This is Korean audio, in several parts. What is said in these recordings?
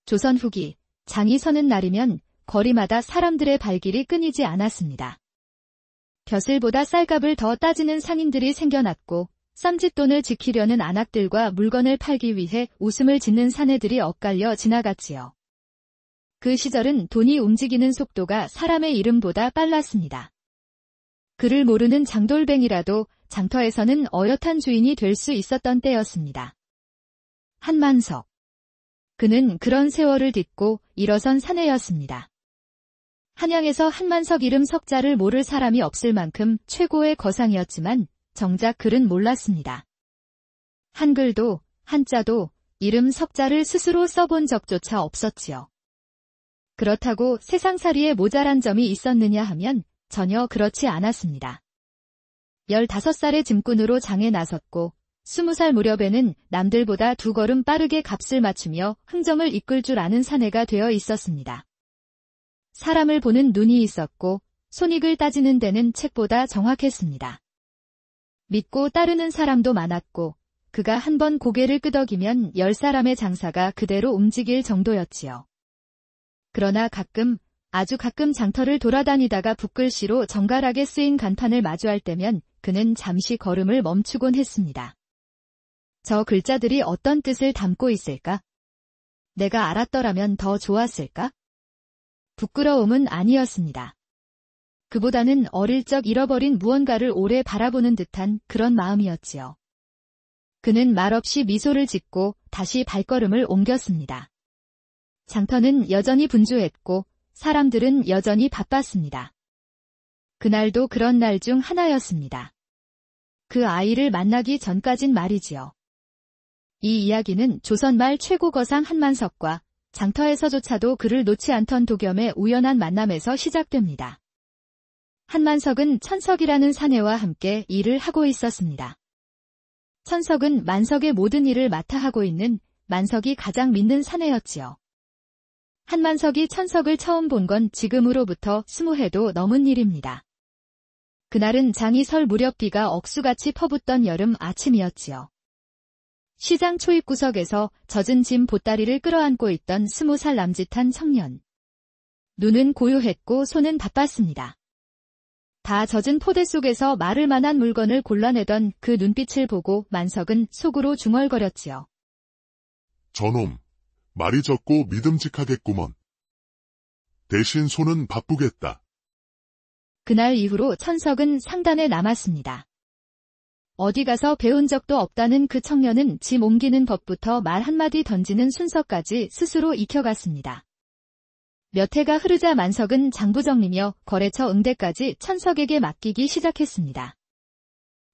조선 후기 장이 서는 날이면 거리마다 사람들의 발길이 끊이지 않았습니다. 벼슬보다 쌀값을 더 따지는 상인들이 생겨났고 쌈짓돈을 지키려는 안악들과 물건을 팔기 위해 웃음을 짓는 사내들이 엇갈려 지나갔지요. 그 시절은 돈이 움직이는 속도가 사람의 이름보다 빨랐습니다. 그를 모르는 장돌뱅이라도 장터에서는 어엿한 주인이 될 수 있었던 때였습니다. 한만석. 그는 그런 세월을 딛고 일어선 사내였습니다. 한양에서 한만석 이름 석자를 모를 사람이 없을 만큼 최고의 거상이었지만 정작 그는 몰랐습니다. 한글도 한자도 이름 석자를 스스로 써본 적조차 없었지요. 그렇다고 세상살이에 모자란 점이 있었느냐 하면 전혀 그렇지 않았습니다. 15살의 짐꾼으로 장에 나섰고 20살 무렵에는 남들보다 2걸음 빠르게 값을 맞추며 흥정을 이끌 줄 아는 사내가 되어 있었습니다. 사람을 보는 눈이 있었고 손익을 따지는 데는 책보다 정확했습니다. 믿고 따르는 사람도 많았고 그가 한번 고개를 끄덕이면 10사람의 장사가 그대로 움직일 정도였지요. 그러나 아주 가끔 장터를 돌아다니다가 붓글씨로 정갈하게 쓰인 간판을 마주할 때면 그는 잠시 걸음을 멈추곤 했습니다. 저 글자들이 어떤 뜻을 담고 있을까? 내가 알았더라면 더 좋았을까? 부끄러움은 아니었습니다. 그보다는 어릴 적 잃어버린 무언가를 오래 바라보는 듯한 그런 마음이었지요. 그는 말없이 미소를 짓고 다시 발걸음을 옮겼습니다. 장터는 여전히 분주했고 사람들은 여전히 바빴습니다. 그날도 그런 날 중 하나였습니다. 그 아이를 만나기 전까진 말이지요. 이 이야기는 조선말 최고 거상 한만석과 장터에서조차도 그를 놓지 않던 도겸의 우연한 만남에서 시작됩니다. 한만석은 천석이라는 사내와 함께 일을 하고 있었습니다. 천석은 만석의 모든 일을 맡아 하고 있는 만석이 가장 믿는 사내였지요. 한만석이 천석을 처음 본 건 지금으로부터 20해도 넘은 일입니다. 그날은 장이 설 무렵 비가 억수같이 퍼붓던 여름 아침이었지요. 시장 초입구석에서 젖은 짐 보따리를 끌어안고 있던 20살 남짓한 청년. 눈은 고요했고 손은 바빴습니다. 다 젖은 포대 속에서 마를 만한 물건을 골라내던 그 눈빛을 보고 만석은 속으로 중얼거렸지요. 저놈, 말이 적고 믿음직하겠구먼. 대신 손은 바쁘겠다. 그날 이후로 천석은 상단에 남았습니다. 어디 가서 배운 적도 없다는 그 청년은 짐 옮기는 법부터 말 한마디 던지는 순서까지 스스로 익혀갔습니다. 몇 해가 흐르자 만석은 장부정리며 거래처 응대까지 천석에게 맡기기 시작했습니다.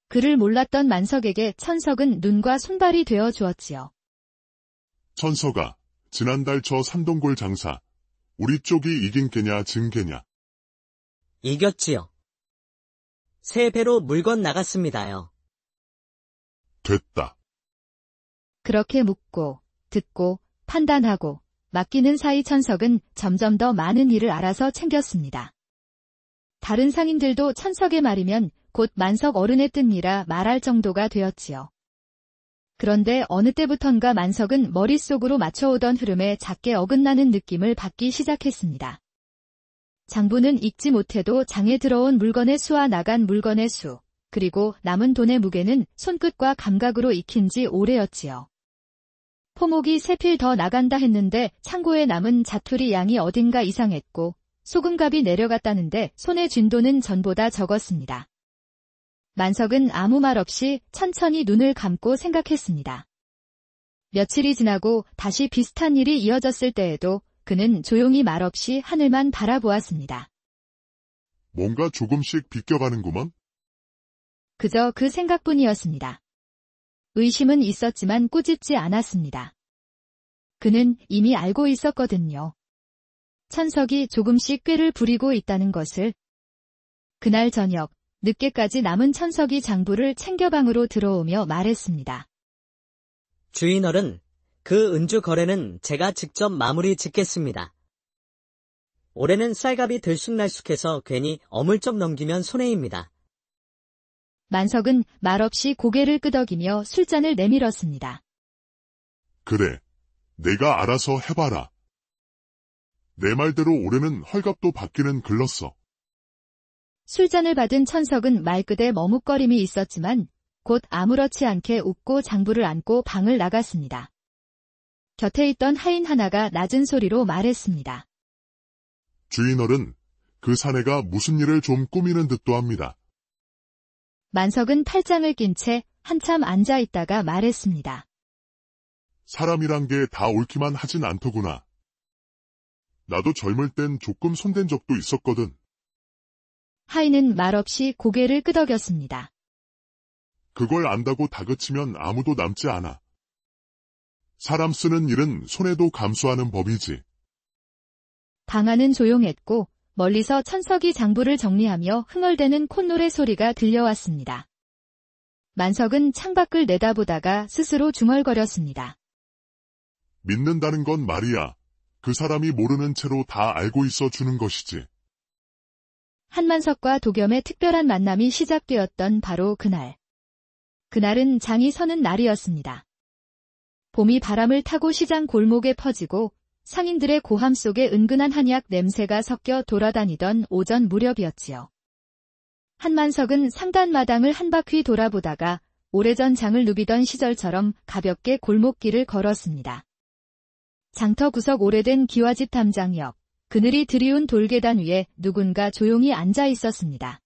그를 몰랐던 만석에게 천석은 눈과 손발이 되어 주었지요. 천석아, 지난달 저 산동골 장사, 우리 쪽이 이긴 게냐 진 게냐? 이겼지요. 3배로 물건 나갔습니다요. 됐다. 그렇게 묻고, 듣고, 판단하고, 맡기는 사이 천석은 점점 더 많은 일을 알아서 챙겼습니다. 다른 상인들도 천석의 말이면 곧 만석 어른의 뜻이라 말할 정도가 되었지요. 그런데 어느 때부턴가 만석은 머릿속으로 맞춰오던 흐름에 작게 어긋나는 느낌을 받기 시작했습니다. 장부는 읽지 못해도 장에 들어온 물건의 수와 나간 물건의 수, 그리고 남은 돈의 무게는 손끝과 감각으로 익힌 지 오래였지요. 포목이 3필 더 나간다 했는데 창고에 남은 자투리 양이 어딘가 이상했고 소금값이 내려갔다는데 손에 쥔 돈은 전보다 적었습니다. 만석은 아무 말 없이 천천히 눈을 감고 생각했습니다. 며칠이 지나고 다시 비슷한 일이 이어졌을 때에도 그는 조용히 말없이 하늘만 바라보았습니다. 뭔가 조금씩 비껴가는구먼? 그저 그 생각뿐이었습니다. 의심은 있었지만 꾸짖지 않았습니다. 그는 이미 알고 있었거든요. 천석이 조금씩 꾀를 부리고 있다는 것을. 그날 저녁, 늦게까지 남은 천석이 장부를 챙겨 방으로 들어오며 말했습니다. 주인어른, 그 은주 거래는 제가 직접 마무리 짓겠습니다. 올해는 쌀값이 들쑥날쑥해서 괜히 어물쩍 넘기면 손해입니다. 만석은 말없이 고개를 끄덕이며 술잔을 내밀었습니다. 그래, 내가 알아서 해봐라. 내 말대로 올해는 헐값도 받기는 글렀어. 술잔을 받은 천석은 말끝에 머뭇거림이 있었지만 곧 아무렇지 않게 웃고 장부를 안고 방을 나갔습니다. 곁에 있던 하인 하나가 낮은 소리로 말했습니다. 주인어른, 그 사내가 무슨 일을 좀 꾸미는 듯도 합니다. 만석은 팔짱을 낀 채 한참 앉아 있다가 말했습니다. 사람이란 게 다 옳기만 하진 않더구나. 나도 젊을 땐 조금 손댄 적도 있었거든. 하인은 말없이 고개를 끄덕였습니다. 그걸 안다고 다그치면 아무도 남지 않아. 사람 쓰는 일은 손해도 감수하는 법이지. 방 안은 조용했고 멀리서 천석이 장부를 정리하며 흥얼대는 콧노래 소리가 들려왔습니다. 만석은 창밖을 내다보다가 스스로 중얼거렸습니다. 믿는다는 건 말이야. 그 사람이 모르는 채로 다 알고 있어 주는 것이지. 한만석과 도겸의 특별한 만남이 시작되었던 바로 그날. 그날은 장이 서는 날이었습니다. 봄이 바람을 타고 시장 골목에 퍼지고 상인들의 고함 속에 은근한 한약 냄새가 섞여 돌아다니던 오전 무렵이었지요. 한만석은 상단마당을 한 바퀴 돌아보다가 오래전 장을 누비던 시절처럼 가볍게 골목길을 걸었습니다. 장터 구석 오래된 기와집 담장역, 그늘이 드리운 돌계단 위에 누군가 조용히 앉아 있었습니다.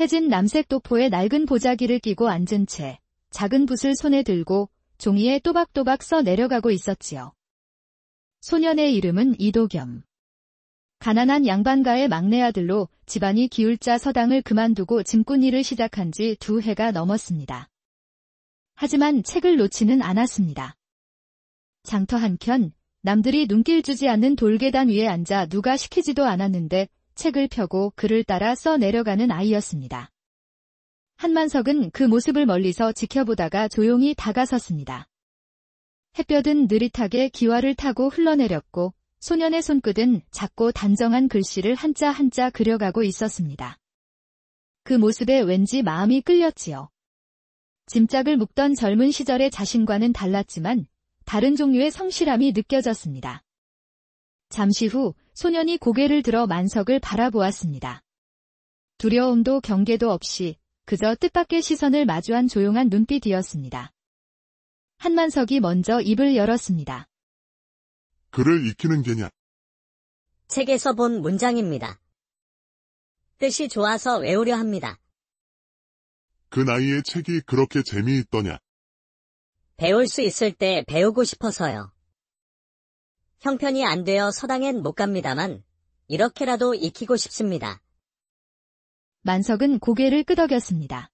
해진 남색 도포에 낡은 보자기를 끼고 앉은 채 작은 붓을 손에 들고 종이에 또박또박 써 내려가고 있었지요. 소년의 이름은 이도겸. 가난한 양반가의 막내 아들로 집안이 기울자 서당을 그만두고 짐꾼 일을 시작한 지 2해가 넘었습니다. 하지만 책을 놓지는 않았습니다. 장터 한켠 남들이 눈길 주지 않는 돌계단 위에 앉아 누가 시키지도 않았는데 책을 펴고 글을 따라 써 내려가는 아이였습니다. 한만석은 그 모습을 멀리서 지켜보다가 조용히 다가섰습니다. 햇볕은 느릿하게 기와를 타고 흘러내렸고 소년의 손끝은 작고 단정한 글씨를 한자 한자 그려가고 있었습니다. 그 모습에 왠지 마음이 끌렸지요. 짐짝을 묶던 젊은 시절의 자신과는 달랐지만 다른 종류의 성실함이 느껴졌습니다. 잠시 후 소년이 고개를 들어 만석을 바라보았습니다. 두려움도 경계도 없이 그저 뜻밖의 시선을 마주한 조용한 눈빛이었습니다. 한만석이 먼저 입을 열었습니다. 글을 익히는 게냐? 책에서 본 문장입니다. 뜻이 좋아서 외우려 합니다. 그 나이에 책이 그렇게 재미있더냐? 배울 수 있을 때 배우고 싶어서요. 형편이 안 되어 서당엔 못 갑니다만 이렇게라도 익히고 싶습니다. 만석은 고개를 끄덕였습니다.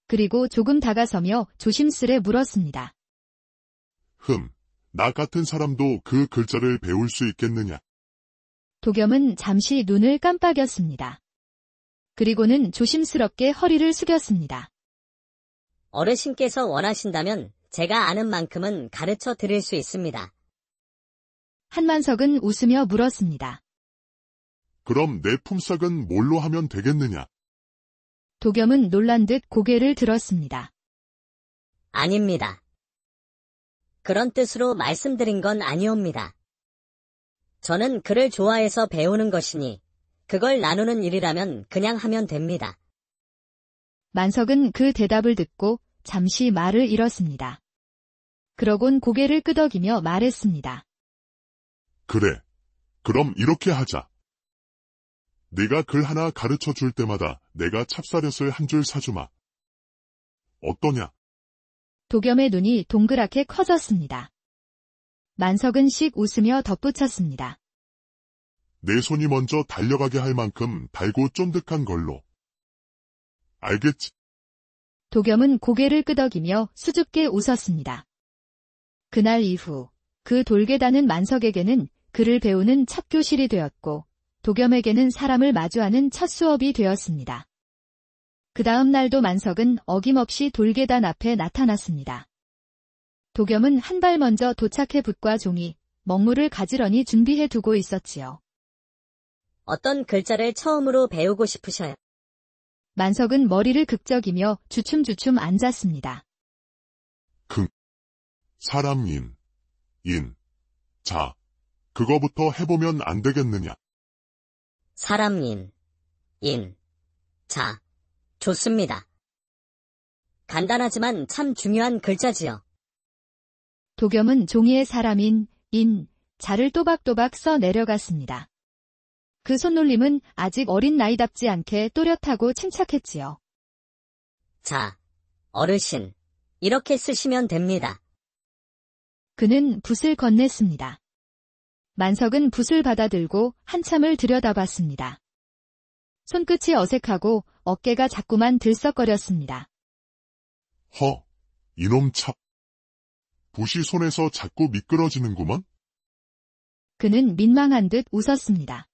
그리고 조금 다가서며 조심스레 물었습니다. 나 같은 사람도 그 글자를 배울 수 있겠느냐? 도겸은 잠시 눈을 깜빡였습니다. 그리고는 조심스럽게 허리를 숙였습니다. 어르신께서 원하신다면 제가 아는 만큼은 가르쳐 드릴 수 있습니다. 한만석은 웃으며 물었습니다. 그럼 내 품삯은 뭘로 하면 되겠느냐? 도겸은 놀란 듯 고개를 들었습니다. 아닙니다. 그런 뜻으로 말씀드린 건 아니옵니다. 저는 글을 좋아해서 배우는 것이니 그걸 나누는 일이라면 그냥 하면 됩니다. 만석은 그 대답을 듣고 잠시 말을 잃었습니다. 그러곤 고개를 끄덕이며 말했습니다. 그래. 그럼 이렇게 하자. 네가 글 하나 가르쳐 줄 때마다 내가 찹쌀엿을 한 줄 사주마. 어떠냐? 도겸의 눈이 동그랗게 커졌습니다. 만석은 씩 웃으며 덧붙였습니다. 내 손이 먼저 달려가게 할 만큼 달고 쫀득한 걸로. 알겠지? 도겸은 고개를 끄덕이며 수줍게 웃었습니다. 그날 이후 그 돌계단은 만석에게는 글을 배우는 첫 교실이 되었고 도겸에게는 사람을 마주하는 첫 수업이 되었습니다. 그 다음 날도 만석은 어김없이 돌계단 앞에 나타났습니다. 도겸은 한 발 먼저 도착해 붓과 종이, 먹물을 가지런히 준비해 두고 있었지요. 어떤 글자를 처음으로 배우고 싶으셔요? 만석은 머리를 극적이며 주춤주춤 앉았습니다. 사람 자, 그거부터 해보면 안 되겠느냐. 사람인, 자, 좋습니다. 간단하지만 참 중요한 글자지요. 도겸은 종이에 사람인, 자를 또박또박 써 내려갔습니다. 그 손놀림은 아직 어린 나이답지 않게 또렷하고 침착했지요. 자, 어르신, 이렇게 쓰시면 됩니다. 그는 붓을 건넸습니다. 만석은 붓을 받아들고 한참을 들여다봤습니다. 손끝이 어색하고 어깨가 자꾸만 들썩거렸습니다. 이놈 참. 붓이 손에서 자꾸 미끄러지는구먼? 그는 민망한 듯 웃었습니다.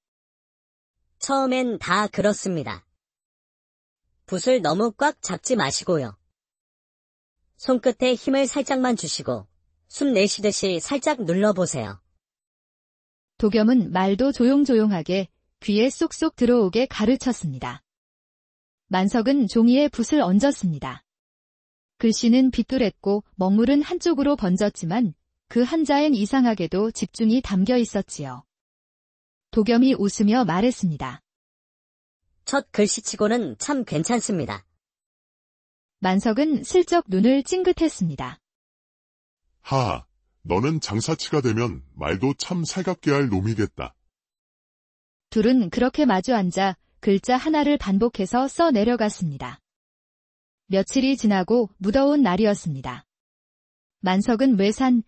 처음엔 다 그렇습니다. 붓을 너무 꽉 잡지 마시고요. 손끝에 힘을 살짝만 주시고 숨 내쉬듯이 살짝 눌러보세요. 도겸은 말도 조용조용하게 귀에 쏙쏙 들어오게 가르쳤습니다. 만석은 종이에 붓을 얹었습니다. 글씨는 비뚤했고 먹물은 한쪽으로 번졌지만 그 한자엔 이상하게도 집중이 담겨 있었지요. 도겸이 웃으며 말했습니다. 첫 글씨치고는 참 괜찮습니다. 만석은 슬쩍 눈을 찡긋했습니다. 너는 장사치가 되면 말도 참 살갑게 할 놈이겠다. 둘은 그렇게 마주 앉아 글자 하나를 반복해서 써 내려갔습니다. 며칠이 지나고 무더운 날이었습니다. 만석은 외산,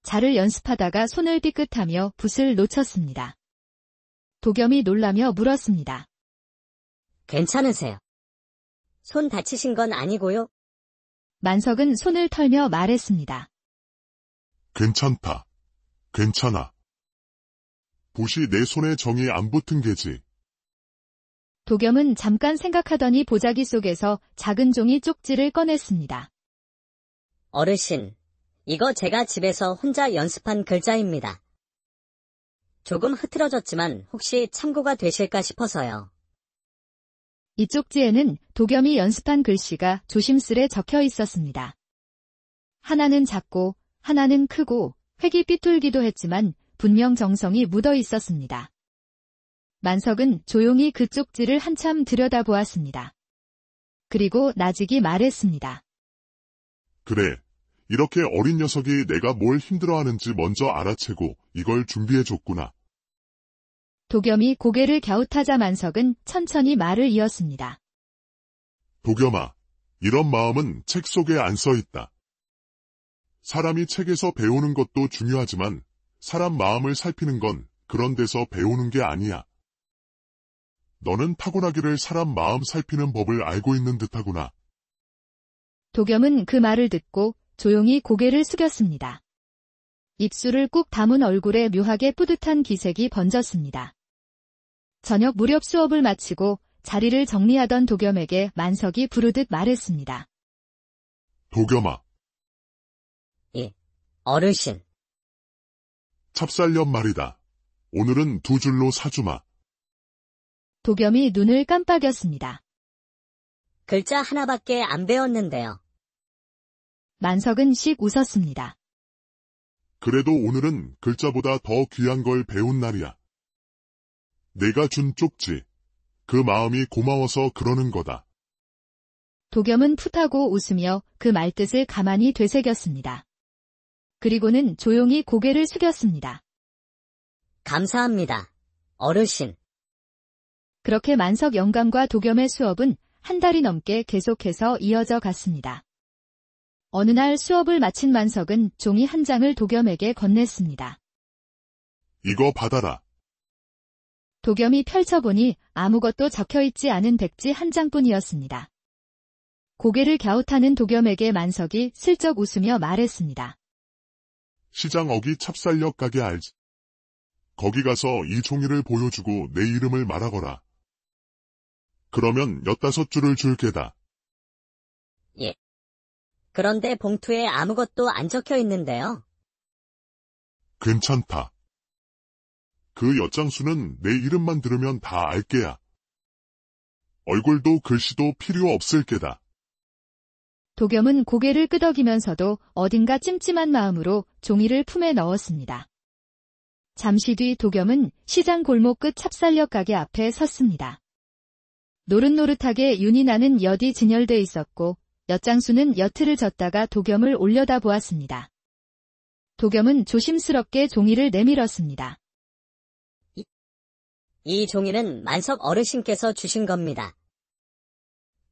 자를 연습하다가 손을 삐끗하며 붓을 놓쳤습니다. 도겸이 놀라며 물었습니다. 괜찮으세요? 손 다치신 건 아니고요? 만석은 손을 털며 말했습니다. 괜찮다. 괜찮아. 붓이 내 손에 정이 안 붙은 게지. 도겸은 잠깐 생각하더니 보자기 속에서 작은 종이 쪽지를 꺼냈습니다. 어르신, 이거 제가 집에서 혼자 연습한 글자입니다. 조금 흐트러졌지만 혹시 참고가 되실까 싶어서요. 이 쪽지에는 도겸이 연습한 글씨가 조심스레 적혀 있었습니다. 하나는 작고 하나는 크고 획이 삐뚤기도 했지만 분명 정성이 묻어 있었습니다. 만석은 조용히 그 쪽지를 한참 들여다보았습니다. 그리고 나직이 말했습니다. 그래, 이렇게 어린 녀석이 내가 뭘 힘들어하는지 먼저 알아채고 이걸 준비해줬구나. 도겸이 고개를 갸웃하자 만석은 천천히 말을 이었습니다. 도겸아, 이런 마음은 책 속에 안 써있다. 사람이 책에서 배우는 것도 중요하지만 사람 마음을 살피는 건 그런 데서 배우는 게 아니야. 너는 타고나기를 사람 마음 살피는 법을 알고 있는 듯하구나. 도겸은 그 말을 듣고 조용히 고개를 숙였습니다. 입술을 꾹 다문 얼굴에 묘하게 뿌듯한 기색이 번졌습니다. 저녁 무렵 수업을 마치고 자리를 정리하던 도겸에게 만석이 부르듯 말했습니다. 도겸아. 어르신. 찹쌀엿 말이다. 오늘은 2줄로 사주마. 도겸이 눈을 깜빡였습니다. 글자 하나밖에 안 배웠는데요. 만석은 씩 웃었습니다. 그래도 오늘은 글자보다 더 귀한 걸 배운 날이야. 내가 준 쪽지. 그 마음이 고마워서 그러는 거다. 도겸은 풋하고 웃으며 그 말뜻을 가만히 되새겼습니다. 그리고는 조용히 고개를 숙였습니다. 감사합니다, 어르신. 그렇게 만석 영감과 도겸의 수업은 한 달이 넘게 계속해서 이어져 갔습니다. 어느 날 수업을 마친 만석은 종이 한 장을 도겸에게 건넸습니다. 이거 받아라. 도겸이 펼쳐보니 아무것도 적혀있지 않은 백지 한 장뿐이었습니다. 고개를 갸웃하는 도겸에게 만석이 슬쩍 웃으며 말했습니다. 시장 어기 찹쌀엿 가게 알지. 거기 가서 이 종이를 보여주고 내 이름을 말하거라. 그러면 15줄을 줄 게다. 예. 그런데 봉투에 아무것도 안 적혀 있는데요. 괜찮다. 그 엿장수는 내 이름만 들으면 다 알 게야. 얼굴도 글씨도 필요 없을 게다. 도겸은 고개를 끄덕이면서도 어딘가 찜찜한 마음으로 종이를 품에 넣었습니다. 잠시 뒤 도겸은 시장 골목 끝 찹쌀역 가게 앞에 섰습니다. 노릇노릇하게 윤이 나는 엿이 진열돼 있었고 엿장수는 엿을 젓다가 도겸을 올려다보았습니다. 도겸은 조심스럽게 종이를 내밀었습니다. 이 종이는 만석 어르신께서 주신 겁니다.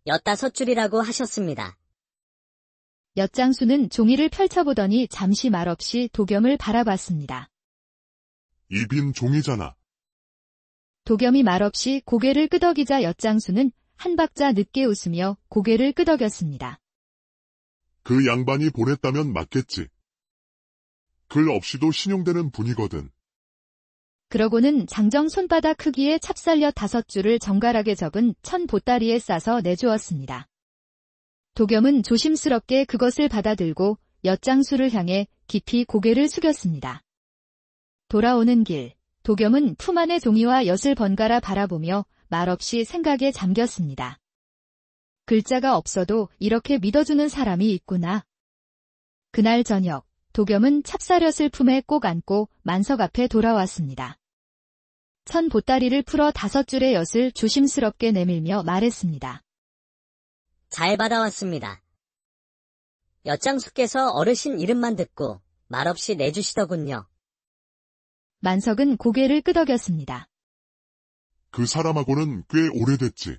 15줄이라고 하셨습니다. 엿장수는 종이를 펼쳐보더니 잠시 말없이 도겸을 바라봤습니다. 이 빈 종이잖아. 도겸이 말없이 고개를 끄덕이자 엿장수는 한 박자 늦게 웃으며 고개를 끄덕였습니다. 그 양반이 보냈다면 맞겠지. 글 없이도 신용되는 분이거든. 그러고는 장정 손바닥 크기의 찹쌀엿 5줄을 정갈하게 접은 천 보따리에 싸서 내주었습니다. 도겸은 조심스럽게 그것을 받아들고 엿장수를 향해 깊이 고개를 숙였습니다. 돌아오는 길, 도겸은 품 안의 종이와 엿을 번갈아 바라보며 말없이 생각에 잠겼습니다. 글자가 없어도 이렇게 믿어주는 사람이 있구나. 그날 저녁, 도겸은 찹쌀엿을 품에 꼭 안고 만석 앞에 돌아왔습니다. 천 보따리를 풀어 5줄의 엿을 조심스럽게 내밀며 말했습니다. 잘 받아왔습니다. 엿장수께서 어르신 이름만 듣고 말없이 내주시더군요. 만석은 고개를 끄덕였습니다. 그 사람하고는 꽤 오래됐지.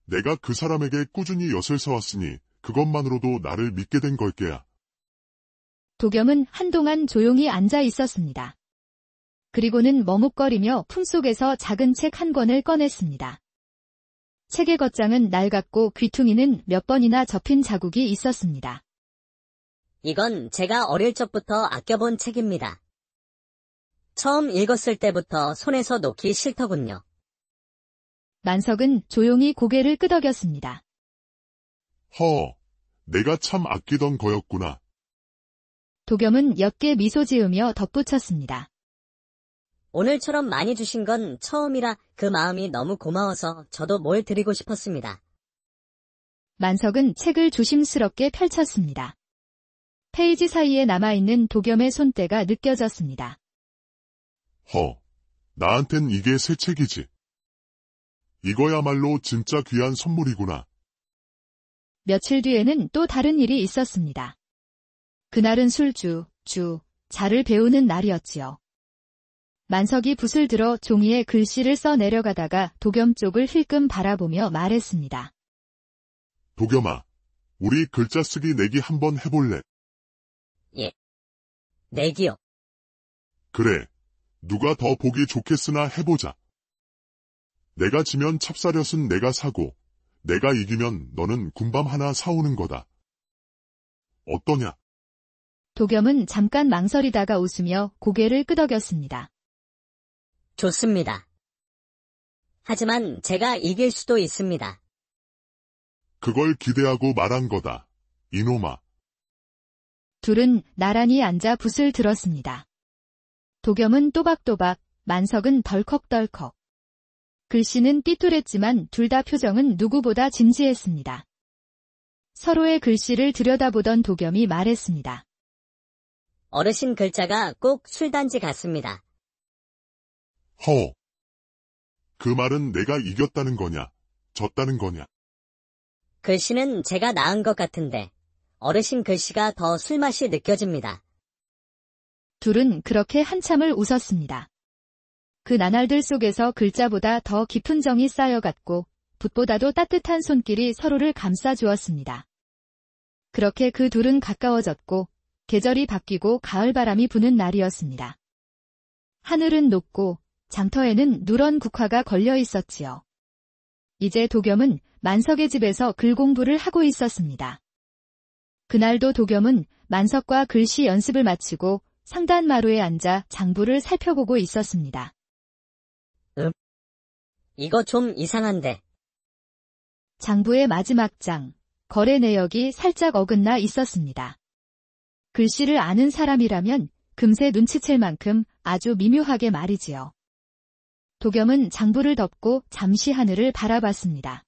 내가 그 사람에게 꾸준히 엿을 사왔으니 그것만으로도 나를 믿게 된 걸게야. 도겸은 한동안 조용히 앉아 있었습니다. 그리고는 머뭇거리며 품속에서 작은 책 한 권을 꺼냈습니다. 책의 겉장은 낡았고 귀퉁이는 몇 번이나 접힌 자국이 있었습니다. 이건 제가 어릴 적부터 아껴본 책입니다. 처음 읽었을 때부터 손에서 놓기 싫더군요. 만석은 조용히 고개를 끄덕였습니다. 내가 참 아끼던 거였구나. 도겸은 옅게 미소 지으며 덧붙였습니다. 오늘처럼 많이 주신 건 처음이라 그 마음이 너무 고마워서 저도 뭘 드리고 싶었습니다. 만석은 책을 조심스럽게 펼쳤습니다. 페이지 사이에 남아있는 도겸의 손때가 느껴졌습니다. 나한텐 이게 새 책이지. 이거야말로 진짜 귀한 선물이구나. 며칠 뒤에는 또 다른 일이 있었습니다. 그날은 자를 배우는 날이었지요. 만석이 붓을 들어 종이에 글씨를 써 내려가다가 도겸 쪽을 힐끔 바라보며 말했습니다. 도겸아, 우리 글자 쓰기 내기 한번 해볼래? 예. 내기요. 그래. 누가 더 보기 좋겠으나 해보자. 내가 지면 찹쌀엿은 내가 사고, 내가 이기면 너는 군밤 하나 사오는 거다. 어떠냐? 도겸은 잠깐 망설이다가 웃으며 고개를 끄덕였습니다. 좋습니다. 하지만 제가 이길 수도 있습니다. 그걸 기대하고 말한 거다. 이놈아. 둘은 나란히 앉아 붓을 들었습니다. 도겸은 또박또박, 만석은 덜컥덜컥. 글씨는 삐뚤했지만 둘 다 표정은 누구보다 진지했습니다. 서로의 글씨를 들여다보던 도겸이 말했습니다. 어르신 글자가 꼭 술단지 같습니다. 그 말은 내가 이겼다는 거냐, 졌다는 거냐? 글씨는 제가 나은 것 같은데 어르신 글씨가 더 술맛이 느껴집니다. 둘은 그렇게 한참을 웃었습니다. 그 나날들 속에서 글자보다 더 깊은 정이 쌓여갔고 붓보다도 따뜻한 손길이 서로를 감싸주었습니다. 그렇게 그 둘은 가까워졌고 계절이 바뀌고 가을바람이 부는 날이었습니다. 하늘은 높고 장터에는 누런 국화가 걸려 있었지요. 이제 도겸은 만석의 집에서 글 공부를 하고 있었습니다. 그날도 도겸은 만석과 글씨 연습을 마치고 상단마루에 앉아 장부를 살펴보고 있었습니다. 이거 좀 이상한데. 장부의 마지막 장, 거래 내역이 살짝 어긋나 있었습니다. 글씨를 아는 사람이라면 금세 눈치챌 만큼 아주 미묘하게 말이지요. 도겸은 장부를 덮고 잠시 하늘을 바라봤습니다.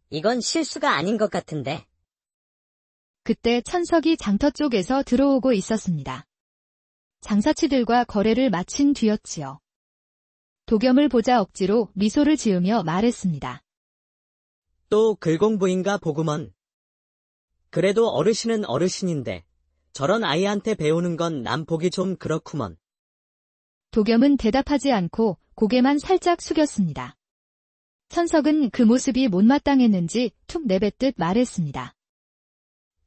이건 실수가 아닌 것 같은데. 그때 천석이 장터 쪽에서 들어오고 있었습니다. 장사치들과 거래를 마친 뒤였지요. 도겸을 보자 억지로 미소를 지으며 말했습니다. 또 글공부인가 보구먼. 그래도 어르신은 어르신인데 저런 아이한테 배우는 건 난 보기 좀 그렇구먼. 도겸은 대답하지 않고 고개만 살짝 숙였습니다. 천석은 그 모습이 못마땅했는지 툭 내뱉듯 말했습니다.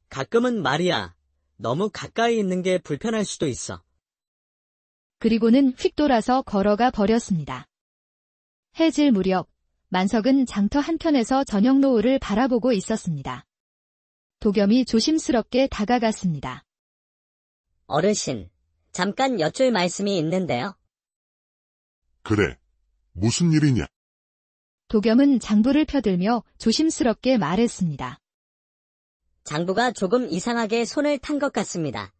가끔은 말이야, 너무 가까이 있는 게 불편할 수도 있어. 그리고는 휙 돌아서 걸어가 버렸습니다. 해질 무렵 만석은 장터 한켠에서 저녁 노을을 바라보고 있었습니다. 도겸이 조심스럽게 다가갔습니다. 어르신, 잠깐 여쭐 말씀이 있는데요. 그래. 무슨 일이냐? 도겸은 장부를 펴들며 조심스럽게 말했습니다. 장부가 조금 이상하게 손을 탄 것 같습니다.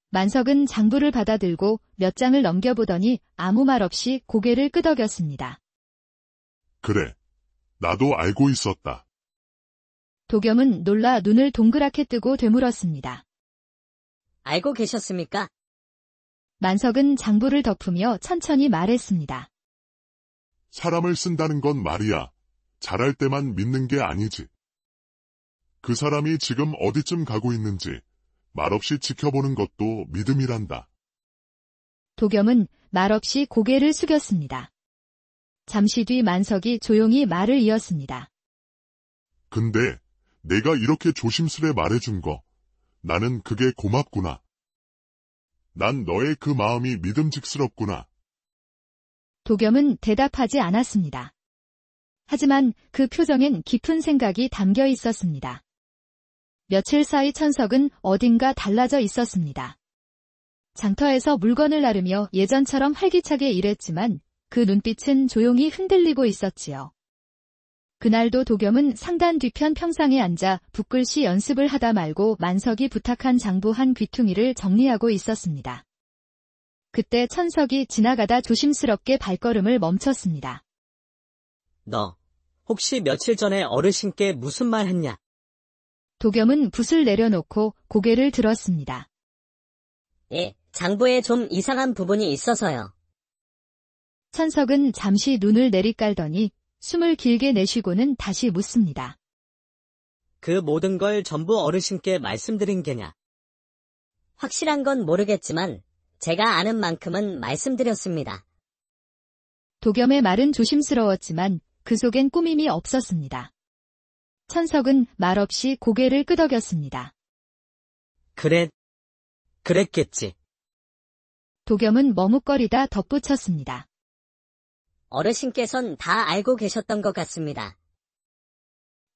만석은 장부를 받아들고 몇 장을 넘겨보더니 아무 말 없이 고개를 끄덕였습니다. 그래. 나도 알고 있었다. 도겸은 놀라 눈을 동그랗게 뜨고 되물었습니다. 알고 계셨습니까? 만석은 장부를 덮으며 천천히 말했습니다. 사람을 쓴다는 건 말이야. 잘할 때만 믿는 게 아니지. 그 사람이 지금 어디쯤 가고 있는지 말없이 지켜보는 것도 믿음이란다. 도겸은 말없이 고개를 숙였습니다. 잠시 뒤 만석이 조용히 말을 이었습니다. 근데 내가 이렇게 조심스레 말해준 거, 나는 그게 고맙구나. 난 너의 그 마음이 믿음직스럽구나. 도겸은 대답하지 않았습니다. 하지만 그 표정엔 깊은 생각이 담겨 있었습니다. 며칠 사이 천석은 어딘가 달라져 있었습니다. 장터에서 물건을 나르며 예전처럼 활기차게 일했지만 그 눈빛은 조용히 흔들리고 있었지요. 그날도 도겸은 상단 뒤편 평상에 앉아 붓글씨 연습을 하다 말고 만석이 부탁한 장부 한 귀퉁이를 정리하고 있었습니다. 그때 천석이 지나가다 조심스럽게 발걸음을 멈췄습니다. 너, 혹시 며칠 전에 어르신께 무슨 말 했냐? 도겸은 붓을 내려놓고 고개를 들었습니다. 예, 장부에 좀 이상한 부분이 있어서요. 천석은 잠시 눈을 내리깔더니 숨을 길게 내쉬고는 다시 묻습니다. 그 모든 걸 전부 어르신께 말씀드린 게냐? 확실한 건 모르겠지만 제가 아는 만큼은 말씀드렸습니다. 도겸의 말은 조심스러웠지만 그 속엔 꾸밈이 없었습니다. 천석은 말없이 고개를 끄덕였습니다. 그랬겠지. 도겸은 머뭇거리다 덧붙였습니다. 어르신께선 다 알고 계셨던 것 같습니다.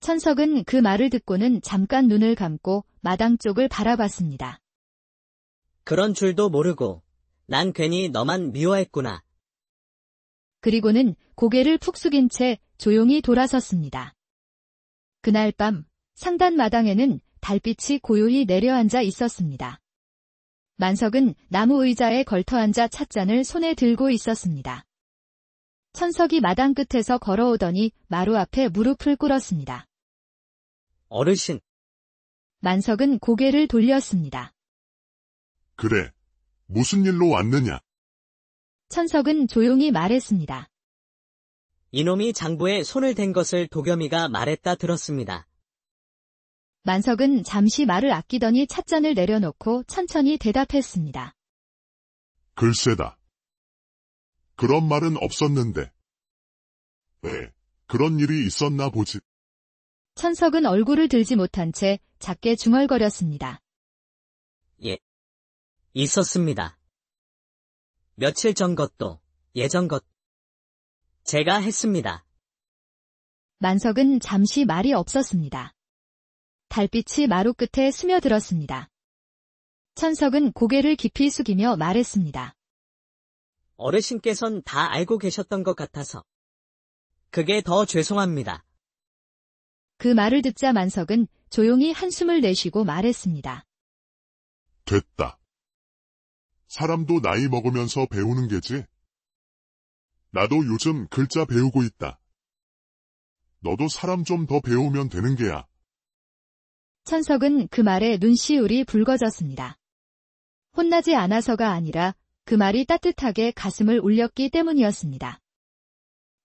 천석은 그 말을 듣고는 잠깐 눈을 감고 마당 쪽을 바라봤습니다. 그런 줄도 모르고 난 괜히 너만 미워했구나. 그리고는 고개를 푹 숙인 채 조용히 돌아섰습니다. 그날 밤 상단 마당에는 달빛이 고요히 내려앉아 있었습니다. 만석은 나무 의자에 걸터앉아 찻잔을 손에 들고 있었습니다. 천석이 마당 끝에서 걸어오더니 마루 앞에 무릎을 꿇었습니다. 어르신. 만석은 고개를 돌렸습니다. 그래. 무슨 일로 왔느냐? 천석은 조용히 말했습니다. 이놈이 장부에 손을 댄 것을 도겸이가 말했다 들었습니다. 만석은 잠시 말을 아끼더니 찻잔을 내려놓고 천천히 대답했습니다. 글쎄다. 그런 말은 없었는데. 왜, 그런 일이 있었나 보지. 천석은 얼굴을 들지 못한 채 작게 중얼거렸습니다. 예. 있었습니다. 며칠 전 것도, 예전 것. 제가 했습니다. 만석은 잠시 말이 없었습니다. 달빛이 마루 끝에 스며들었습니다. 천석은 고개를 깊이 숙이며 말했습니다. 어르신께선 다 알고 계셨던 것 같아서. 그게 더 죄송합니다. 그 말을 듣자 만석은 조용히 한숨을 내쉬고 말했습니다. 됐다. 사람도 나이 먹으면서 배우는 게지. 나도 요즘 글자 배우고 있다. 너도 사람 좀 더 배우면 되는 게야. 천석은 그 말에 눈시울이 붉어졌습니다. 혼나지 않아서가 아니라 그 말이 따뜻하게 가슴을 울렸기 때문이었습니다.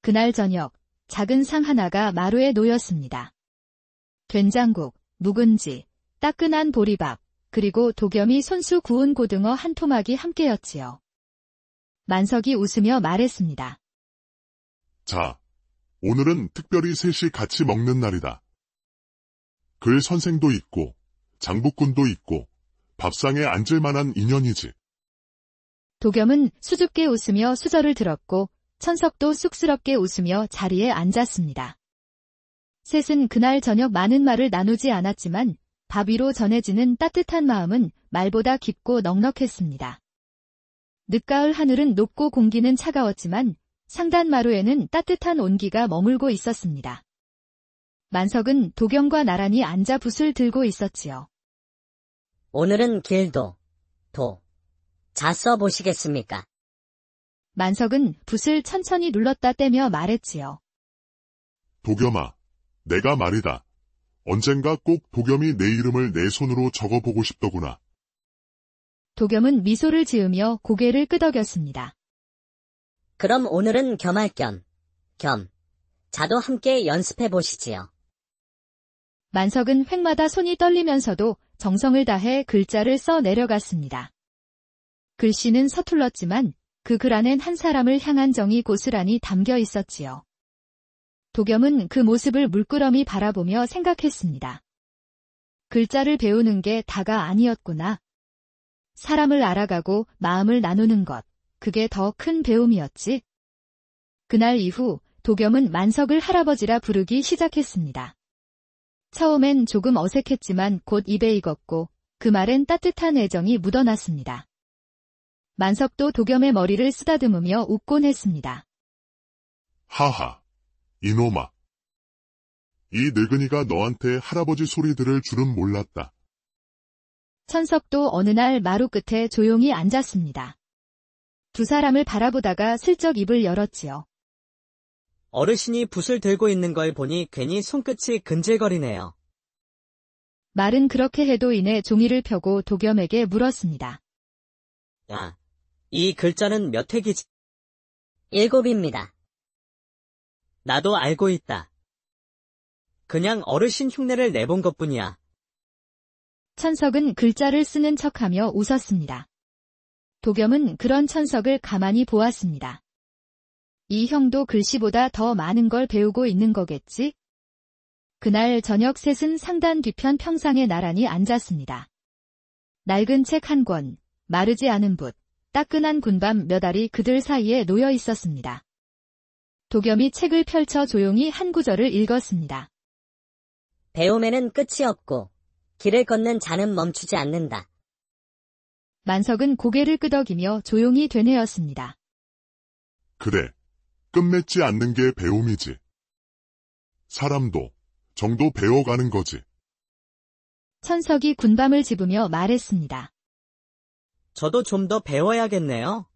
그날 저녁, 작은 상 하나가 마루에 놓였습니다. 된장국, 묵은지, 따끈한 보리밥, 그리고 도겸이 손수 구운 고등어 한 토막이 함께였지요. 만석이 웃으며 말했습니다. 자, 오늘은 특별히 셋이 같이 먹는 날이다. 글 선생도 있고, 장부꾼도 있고, 밥상에 앉을 만한 인연이지. 도겸은 수줍게 웃으며 수저를 들었고 천석도 쑥스럽게 웃으며 자리에 앉았습니다. 셋은 그날 저녁 많은 말을 나누지 않았지만 밥 위로 전해지는 따뜻한 마음은 말보다 깊고 넉넉했습니다. 늦가을 하늘은 높고 공기는 차가웠지만 상단 마루에는 따뜻한 온기가 머물고 있었습니다. 만석은 도겸과 나란히 앉아 붓을 들고 있었지요. 오늘은 길도, 자 써보시겠습니까? 만석은 붓을 천천히 눌렀다 떼며 말했지요. 도겸아, 내가 말이다. 언젠가 꼭 도겸이 내 이름을 내 손으로 적어보고 싶더구나. 도겸은 미소를 지으며 고개를 끄덕였습니다. 그럼 오늘은 겸할 겸, 자도 함께 연습해 보시지요. 만석은 획마다 손이 떨리면서도 정성을 다해 글자를 써 내려갔습니다. 글씨는 서툴렀지만 그 글 안엔 한 사람을 향한 정이 고스란히 담겨 있었지요. 도겸은 그 모습을 물끄러미 바라보며 생각했습니다. 글자를 배우는 게 다가 아니었구나. 사람을 알아가고 마음을 나누는 것, 그게 더 큰 배움이었지. 그날 이후 도겸은 만석을 할아버지라 부르기 시작했습니다. 처음엔 조금 어색했지만 곧 입에 익었고 그 말엔 따뜻한 애정이 묻어났습니다. 만석도 도겸의 머리를 쓰다듬으며 웃곤 했습니다. 하하, 이놈아. 이 늙은이가 너한테 할아버지 소리 들을 줄은 몰랐다. 천석도 어느 날 마루 끝에 조용히 앉았습니다. 두 사람을 바라보다가 슬쩍 입을 열었지요. 어르신이 붓을 들고 있는 걸 보니 괜히 손끝이 근질거리네요. 말은 그렇게 해도 이내 종이를 펴고 도겸에게 물었습니다. 야, 이 글자는 몇 획이지? 7입니다. 나도 알고 있다. 그냥 어르신 흉내를 내본 것뿐이야. 천석은 글자를 쓰는 척하며 웃었습니다. 도겸은 그런 천석을 가만히 보았습니다. 이 형도 글씨보다 더 많은 걸 배우고 있는 거겠지? 그날 저녁 셋은 상단 뒤편 평상에 나란히 앉았습니다. 낡은 책 한 권, 마르지 않은 붓, 따끈한 군밤 몇 알이 그들 사이에 놓여 있었습니다. 도겸이 책을 펼쳐 조용히 한 구절을 읽었습니다. 배움에는 끝이 없고 길을 걷는 자는 멈추지 않는다. 만석은 고개를 끄덕이며 조용히 되뇌었습니다. 그래, 끝맺지 않는 게 배움이지. 사람도, 정도 배워가는 거지. 천석이 군밤을 집으며 말했습니다. 저도 좀 더 배워야겠네요.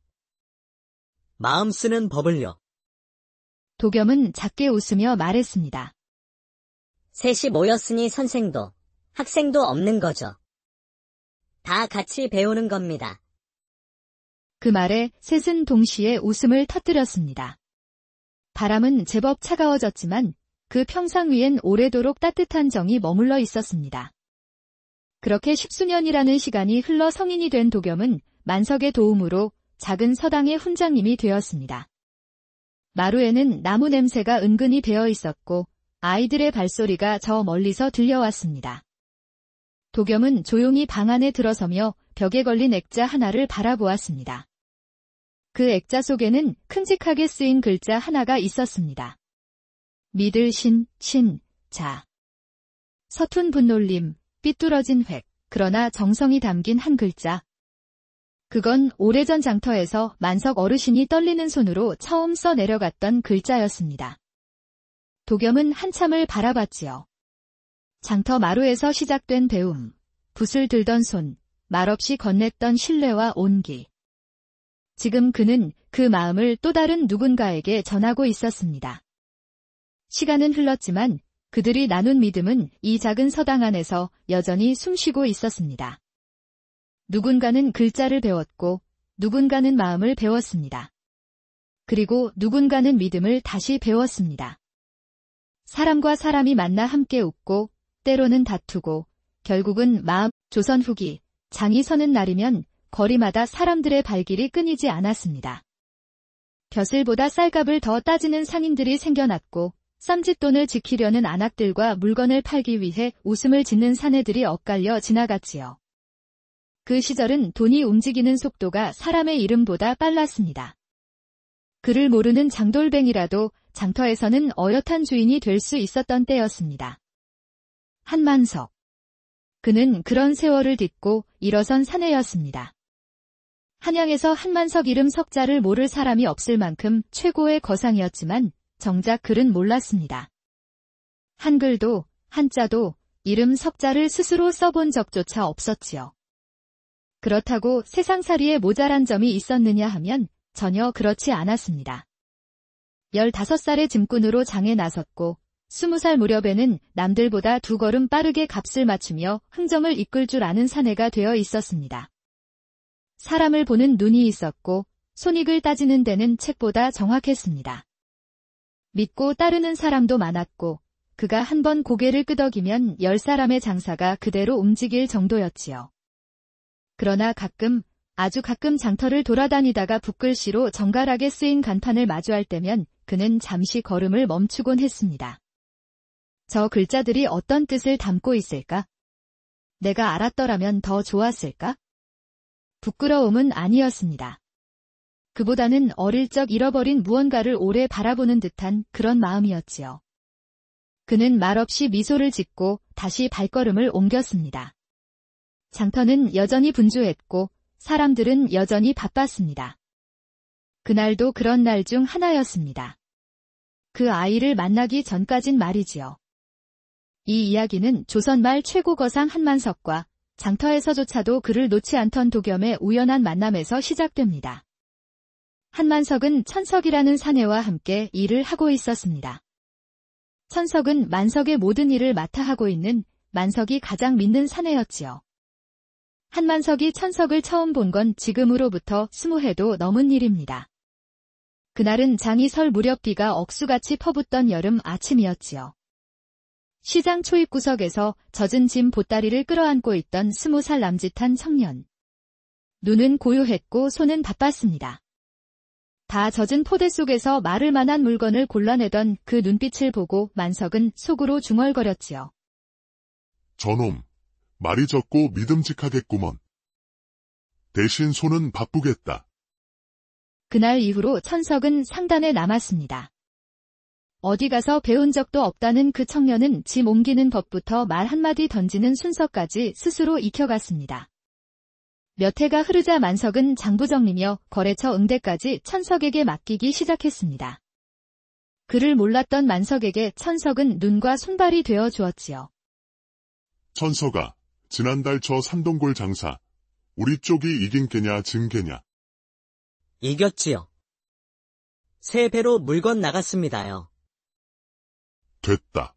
마음 쓰는 법을요. 도겸은 작게 웃으며 말했습니다. 셋이 모였으니 선생도, 학생도 없는 거죠. 다 같이 배우는 겁니다. 그 말에 셋은 동시에 웃음을 터뜨렸습니다. 바람은 제법 차가워졌지만 그 평상 위엔 오래도록 따뜻한 정이 머물러 있었습니다. 그렇게 10수년이라는 시간이 흘러 성인이 된 도겸은 만석의 도움으로 작은 서당의 훈장님이 되었습니다. 마루에는 나무 냄새가 은근히 배어 있었고 아이들의 발소리가 저 멀리서 들려왔습니다. 도겸은 조용히 방 안에 들어서며 벽에 걸린 액자 하나를 바라보았습니다. 그 액자 속에는 큼직하게 쓰인 글자 하나가 있었습니다. 믿을 신, 자. 서툰 분놀림, 삐뚤어진 획, 그러나 정성이 담긴 한 글자. 그건 오래전 장터에서 만석 어르신이 떨리는 손으로 처음 써 내려갔던 글자였습니다. 도겸은 한참을 바라봤지요. 장터 마루에서 시작된 배움, 붓을 들던 손, 말없이 건넸던 신뢰와 온기. 지금 그는 그 마음을 또 다른 누군가에게 전하고 있었습니다. 시간은 흘렀지만 그들이 나눈 믿음은 이 작은 서당 안에서 여전히 숨쉬고 있었습니다. 누군가는 글자를 배웠고 누군가는 마음을 배웠습니다. 그리고 누군가는 믿음을 다시 배웠습니다. 사람과 사람이 만나 함께 웃고 때로는 다투고 결국은 조선 후기 장이 서는 날이면 거리마다 사람들의 발길이 끊이지 않았습니다. 벼슬보다 쌀값을 더 따지는 상인들이 생겨났고 쌈짓돈을 지키려는 안악들과 물건을 팔기 위해 웃음을 짓는 사내들이 엇갈려 지나갔지요. 그 시절은 돈이 움직이는 속도가 사람의 이름보다 빨랐습니다. 그를 모르는 장돌뱅이라도 장터에서는 어엿한 주인이 될 수 있었던 때였습니다. 한만석. 그는 그런 세월을 딛고 일어선 사내였습니다. 한양에서 한만석 이름 석자를 모를 사람이 없을 만큼 최고의 거상이었지만 정작 그는 몰랐습니다. 한글도 한자도 이름 석자를 스스로 써본 적조차 없었지요. 그렇다고 세상살이에 모자란 점이 있었느냐 하면 전혀 그렇지 않았습니다. 15살의 짐꾼으로 장에 나섰고 20살 무렵에는 남들보다 2걸음 빠르게 값을 맞추며 흥정을 이끌 줄 아는 사내가 되어 있었습니다. 사람을 보는 눈이 있었고 손익을 따지는 데는 책보다 정확했습니다. 믿고 따르는 사람도 많았고 그가 한번 고개를 끄덕이면 10사람의 장사가 그대로 움직일 정도였지요. 그러나 아주 가끔 장터를 돌아다니다가 붓글씨로 정갈하게 쓰인 간판을 마주할 때면 그는 잠시 걸음을 멈추곤 했습니다. 저 글자들이 어떤 뜻을 담고 있을까? 내가 알았더라면 더 좋았을까? 부끄러움은 아니었습니다. 그보다는 어릴 적 잃어버린 무언가를 오래 바라보는 듯한 그런 마음이었지요. 그는 말없이 미소를 짓고 다시 발걸음을 옮겼습니다. 장터는 여전히 분주했고 사람들은 여전히 바빴습니다. 그날도 그런 날 중 하나였습니다. 그 아이를 만나기 전까진 말이지요. 이 이야기는 조선말 최고거상 한만석과 장터에서조차도 그를 놓지 않던 도겸의 우연한 만남에서 시작됩니다. 한만석은 천석이라는 사내와 함께 일을 하고 있었습니다. 천석은 만석의 모든 일을 맡아 하고 있는 만석이 가장 믿는 사내였지요. 한만석이 천석을 처음 본 건 지금으로부터 20해도 넘은 일입니다. 그날은 장이 설 무렵 비가 억수같이 퍼붓던 여름 아침이었지요. 시장 초입구석에서 젖은 짐 보따리를 끌어안고 있던 20살 남짓한 청년. 눈은 고요했고 손은 바빴습니다. 다 젖은 포대 속에서 마를 만한 물건을 골라내던 그 눈빛을 보고 만석은 속으로 중얼거렸지요. 저놈, 말이 적고 믿음직하겠구먼. 대신 손은 바쁘겠다. 그날 이후로 천석은 상단에 남았습니다. 어디 가서 배운 적도 없다는 그 청년은 짐 옮기는 법부터 말 한마디 던지는 순서까지 스스로 익혀갔습니다. 몇 해가 흐르자 만석은 장부정리며 거래처 응대까지 천석에게 맡기기 시작했습니다. 그를 몰랐던 만석에게 천석은 눈과 손발이 되어 주었지요. 천석아, 지난달 저 산동골 장사, 우리 쪽이 이긴 게냐 진 게냐? 이겼지요. 3배로 물건 나갔습니다요. 됐다.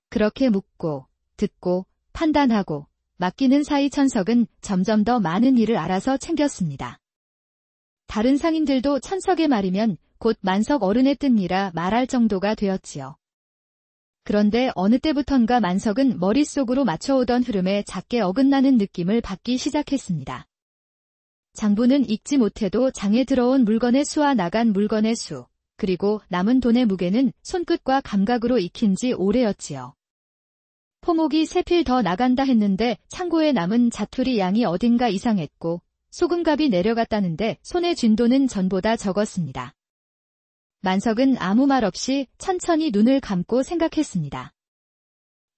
그렇게 묻고 듣고 판단하고 맡기는 사이 천석은 점점 더 많은 일을 알아서 챙겼습니다. 다른 상인들도 천석의 말이면 곧 만석 어른의 뜻이라 말할 정도가 되었지요. 그런데 어느 때부턴가 만석은 머릿속으로 맞춰오던 흐름에 작게 어긋나는 느낌을 받기 시작했습니다. 장부는 읽지 못해도 장에 들어온 물건의 수와 나간 물건의 수, 그리고 남은 돈의 무게는 손끝과 감각으로 익힌 지 오래였지요. 포목이 3필 더 나간다 했는데 창고에 남은 자투리 양이 어딘가 이상했고 소금값이 내려갔다는데 손에 쥔 돈은 전보다 적었습니다. 만석은 아무 말 없이 천천히 눈을 감고 생각했습니다.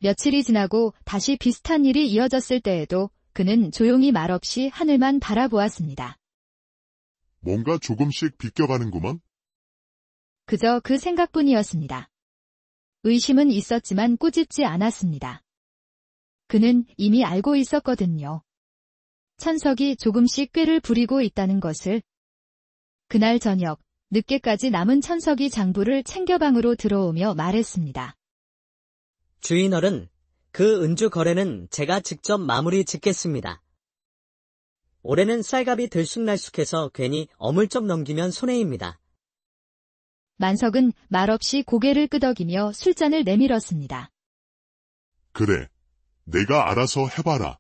며칠이 지나고 다시 비슷한 일이 이어졌을 때에도 그는 조용히 말없이 하늘만 바라보았습니다. 뭔가 조금씩 비껴가는구먼? 그저 그 생각뿐이었습니다. 의심은 있었지만 꾸짖지 않았습니다. 그는 이미 알고 있었거든요. 천석이 조금씩 꾀를 부리고 있다는 것을. 그날 저녁, 늦게까지 남은 천석이 장부를 챙겨 방으로 들어오며 말했습니다. 주인어른, 그 은주 거래는 제가 직접 마무리 짓겠습니다. 올해는 쌀값이 들쑥날쑥해서 괜히 어물쩍 넘기면 손해입니다. 만석은 말없이 고개를 끄덕이며 술잔을 내밀었습니다. 그래, 내가 알아서 해봐라.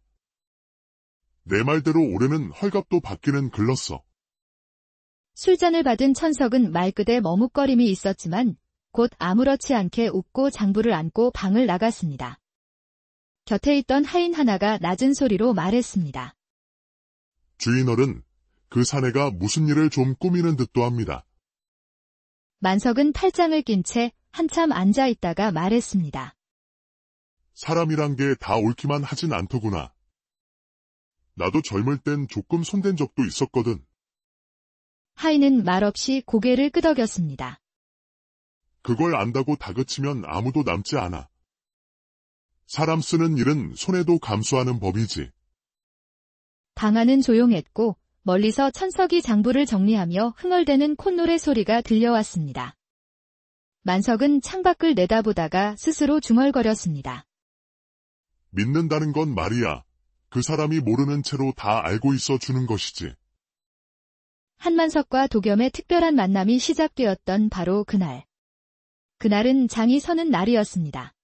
내 말대로 올해는 헐값도 받기는 글렀어. 술잔을 받은 천석은 말끝에 머뭇거림이 있었지만 곧 아무렇지 않게 웃고 장부를 안고 방을 나갔습니다. 곁에 있던 하인 하나가 낮은 소리로 말했습니다. 주인어른, 그 사내가 무슨 일을 좀 꾸미는 듯도 합니다. 만석은 팔짱을 낀 채 한참 앉아 있다가 말했습니다. 사람이란 게 다 옳기만 하진 않더구나. 나도 젊을 땐 조금 손댄 적도 있었거든. 하인은 말없이 고개를 끄덕였습니다. 그걸 안다고 다그치면 아무도 남지 않아. 사람 쓰는 일은 손해도 감수하는 법이지. 방 안은 조용했고 멀리서 천석이 장부를 정리하며 흥얼대는 콧노래 소리가 들려왔습니다. 만석은 창밖을 내다보다가 스스로 중얼거렸습니다. 믿는다는 건 말이야. 그 사람이 모르는 채로 다 알고 있어 주는 것이지. 한만석과 도겸의 특별한 만남이 시작되었던 바로 그날. 그날은 장이 서는 날이었습니다.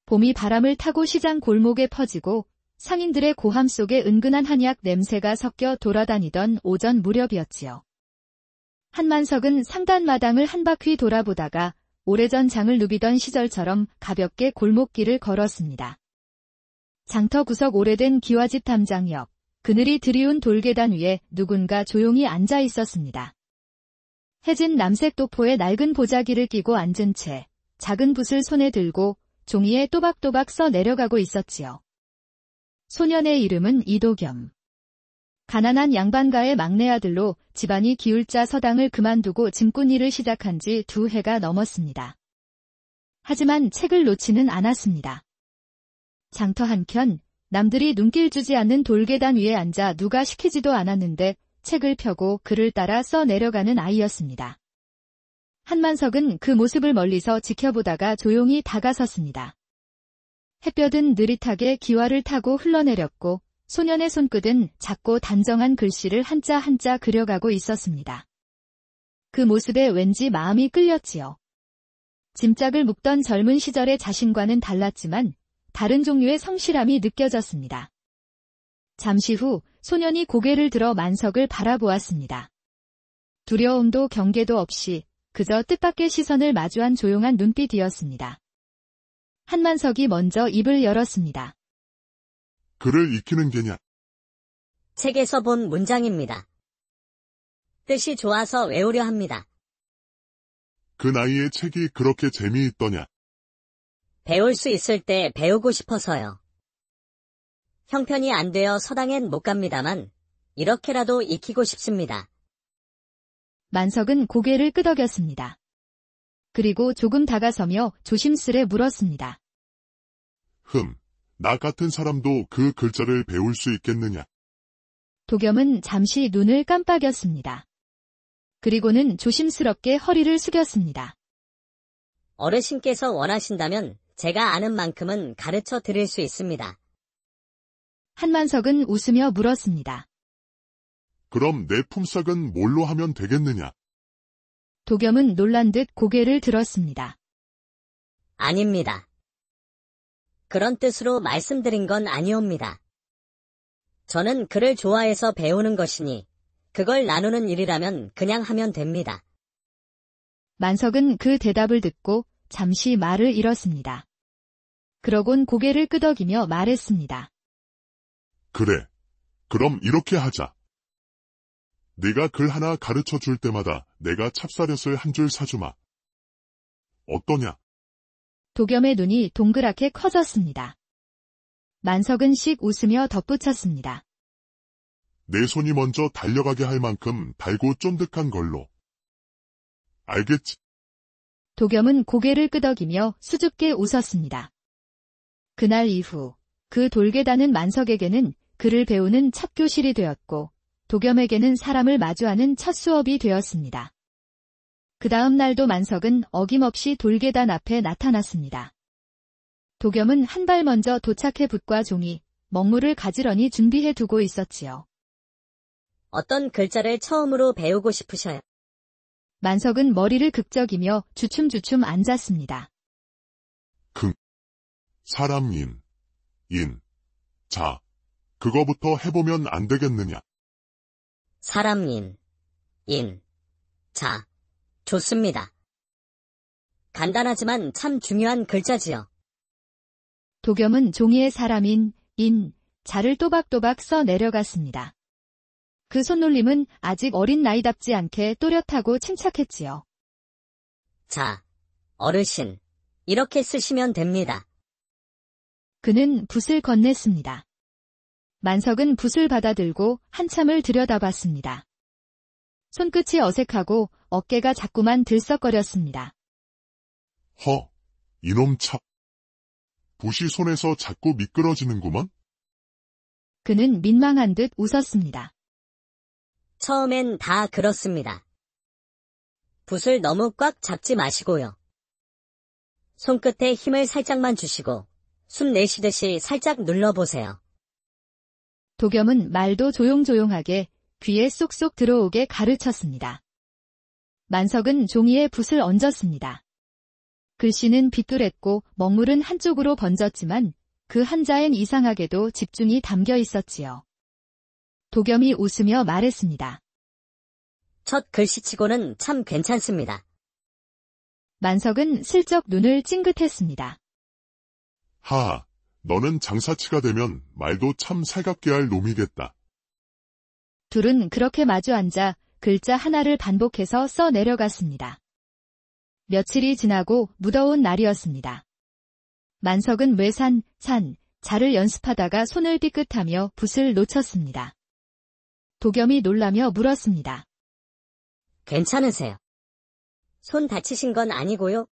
봄이 바람을 타고 시장 골목에 퍼지고 상인들의 고함 속에 은근한 한약 냄새가 섞여 돌아다니던 오전 무렵이었지요. 한만석은 상단마당을 한 바퀴 돌아보다가 오래전 장을 누비던 시절처럼 가볍게 골목길을 걸었습니다. 장터 구석 오래된 기와집 담장 옆, 그늘이 드리운 돌계단 위에 누군가 조용히 앉아 있었습니다. 해진 남색 도포에 낡은 보자기를 끼고 앉은 채 작은 붓을 손에 들고 종이에 또박또박 써 내려가고 있었지요. 소년의 이름은 이도겸. 가난한 양반가의 막내 아들로 집안이 기울자 서당을 그만두고 짐꾼 일을 시작한 지 2해가 넘었습니다. 하지만 책을 놓지는 않았습니다. 장터 한켠 남들이 눈길 주지 않는 돌계단 위에 앉아 누가 시키지도 않았는데 책을 펴고 글을 따라 써 내려가는 아이였습니다. 한만석은 그 모습을 멀리서 지켜보다가 조용히 다가섰습니다. 햇볕은 느릿하게 기와를 타고 흘러내렸고 소년의 손끝은 작고 단정한 글씨를 한자 한자 그려가고 있었습니다. 그 모습에 왠지 마음이 끌렸지요. 짐짝을 묶던 젊은 시절의 자신과는 달랐지만 다른 종류의 성실함이 느껴졌습니다. 잠시 후 소년이 고개를 들어 만석을 바라보았습니다. 두려움도 경계도 없이 그저 뜻밖의 시선을 마주한 조용한 눈빛이었습니다. 한만석이 먼저 입을 열었습니다. 글을 익히는 게냐? 책에서 본 문장입니다. 뜻이 좋아서 외우려 합니다. 그 나이에 책이 그렇게 재미있더냐? 배울 수 있을 때 배우고 싶어서요. 형편이 안 되어 서당엔 못 갑니다만 이렇게라도 익히고 싶습니다. 만석은 고개를 끄덕였습니다. 그리고 조금 다가서며 조심스레 물었습니다. 나 같은 사람도 그 글자를 배울 수 있겠느냐? 도겸은 잠시 눈을 깜빡였습니다. 그리고는 조심스럽게 허리를 숙였습니다. 어르신께서 원하신다면 제가 아는 만큼은 가르쳐 드릴 수 있습니다. 한만석은 웃으며 물었습니다. 그럼 내 품삯은 뭘로 하면 되겠느냐? 도겸은 놀란 듯 고개를 들었습니다. 아닙니다. 그런 뜻으로 말씀드린 건 아니옵니다. 저는 글을 좋아해서 배우는 것이니 그걸 나누는 일이라면 그냥 하면 됩니다. 만석은 그 대답을 듣고 잠시 말을 잃었습니다. 그러곤 고개를 끄덕이며 말했습니다. 그래. 그럼 이렇게 하자. 네가 글 하나 가르쳐 줄 때마다 내가 찹쌀엿을 한 줄 사주마. 어떠냐? 도겸의 눈이 동그랗게 커졌습니다. 만석은 씩 웃으며 덧붙였습니다. 내 손이 먼저 달려가게 할 만큼 달고 쫀득한 걸로. 알겠지? 도겸은 고개를 끄덕이며 수줍게 웃었습니다. 그날 이후 그 돌계단은 만석에게는 글을 배우는 첫 교실이 되었고 도겸에게는 사람을 마주하는 첫 수업이 되었습니다. 그 다음 날도 만석은 어김없이 돌계단 앞에 나타났습니다. 도겸은 한 발 먼저 도착해 붓과 종이, 먹물을 가지런히 준비해 두고 있었지요. 어떤 글자를 처음으로 배우고 싶으셔요? 만석은 머리를 극적이며 주춤주춤 앉았습니다. 사람인, 인, 자, 그거부터 해보면 안 되겠느냐. 사람인, 인, 자. 좋습니다. 간단하지만 참 중요한 글자지요. 도겸은 종이에 사람인, 인, 자를 또박또박 써 내려갔습니다. 그 손놀림은 아직 어린 나이답지 않게 또렷하고 침착했지요. 자, 어르신. 이렇게 쓰시면 됩니다. 그는 붓을 건넸습니다. 만석은 붓을 받아들고 한참을 들여다봤습니다. 손끝이 어색하고 어깨가 자꾸만 들썩거렸습니다. 이놈 참. 붓이 손에서 자꾸 미끄러지는구먼? 그는 민망한 듯 웃었습니다. 처음엔 다 그렇습니다. 붓을 너무 꽉 잡지 마시고요. 손끝에 힘을 살짝만 주시고 숨 내쉬듯이 살짝 눌러보세요. 도겸은 말도 조용조용하게 귀에 쏙쏙 들어오게 가르쳤습니다. 만석은 종이에 붓을 얹었습니다. 글씨는 비뚤했고 먹물은 한쪽으로 번졌지만 그 한자엔 이상하게도 집중이 담겨 있었지요. 도겸이 웃으며 말했습니다. 첫 글씨치고는 참 괜찮습니다. 만석은 슬쩍 눈을 찡긋했습니다. 하하, 너는 장사치가 되면 말도 참 살갑게 할 놈이겠다. 둘은 그렇게 마주 앉아 글자 하나를 반복해서 써 내려갔습니다. 며칠이 지나고 무더운 날이었습니다. 만석은 외산, 산, 자를 연습하다가 손을 삐끗하며 붓을 놓쳤습니다. 도겸이 놀라며 물었습니다. 괜찮으세요? 손 다치신 건 아니고요?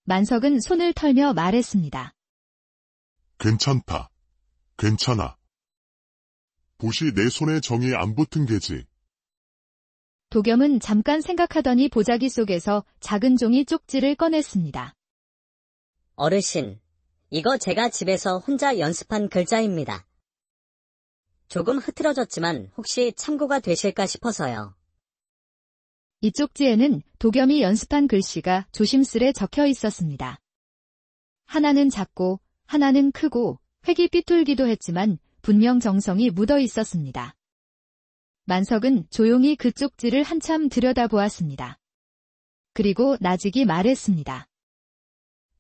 만석은 손을 털며 말했습니다. 괜찮다. 괜찮아. 붓이 내 손에 정이 안 붙은 게지. 도겸은 잠깐 생각하더니 보자기 속에서 작은 종이 쪽지를 꺼냈습니다. 어르신, 이거 제가 집에서 혼자 연습한 글자입니다. 조금 흐트러졌지만 혹시 참고가 되실까 싶어서요. 이 쪽지에는 도겸이 연습한 글씨가 조심스레 적혀 있었습니다. 하나는 작고 하나는 크고 획이 삐뚤기도 했지만 분명 정성이 묻어 있었습니다. 만석은 조용히 그 쪽지를 한참 들여다보았습니다. 그리고 나직이 말했습니다.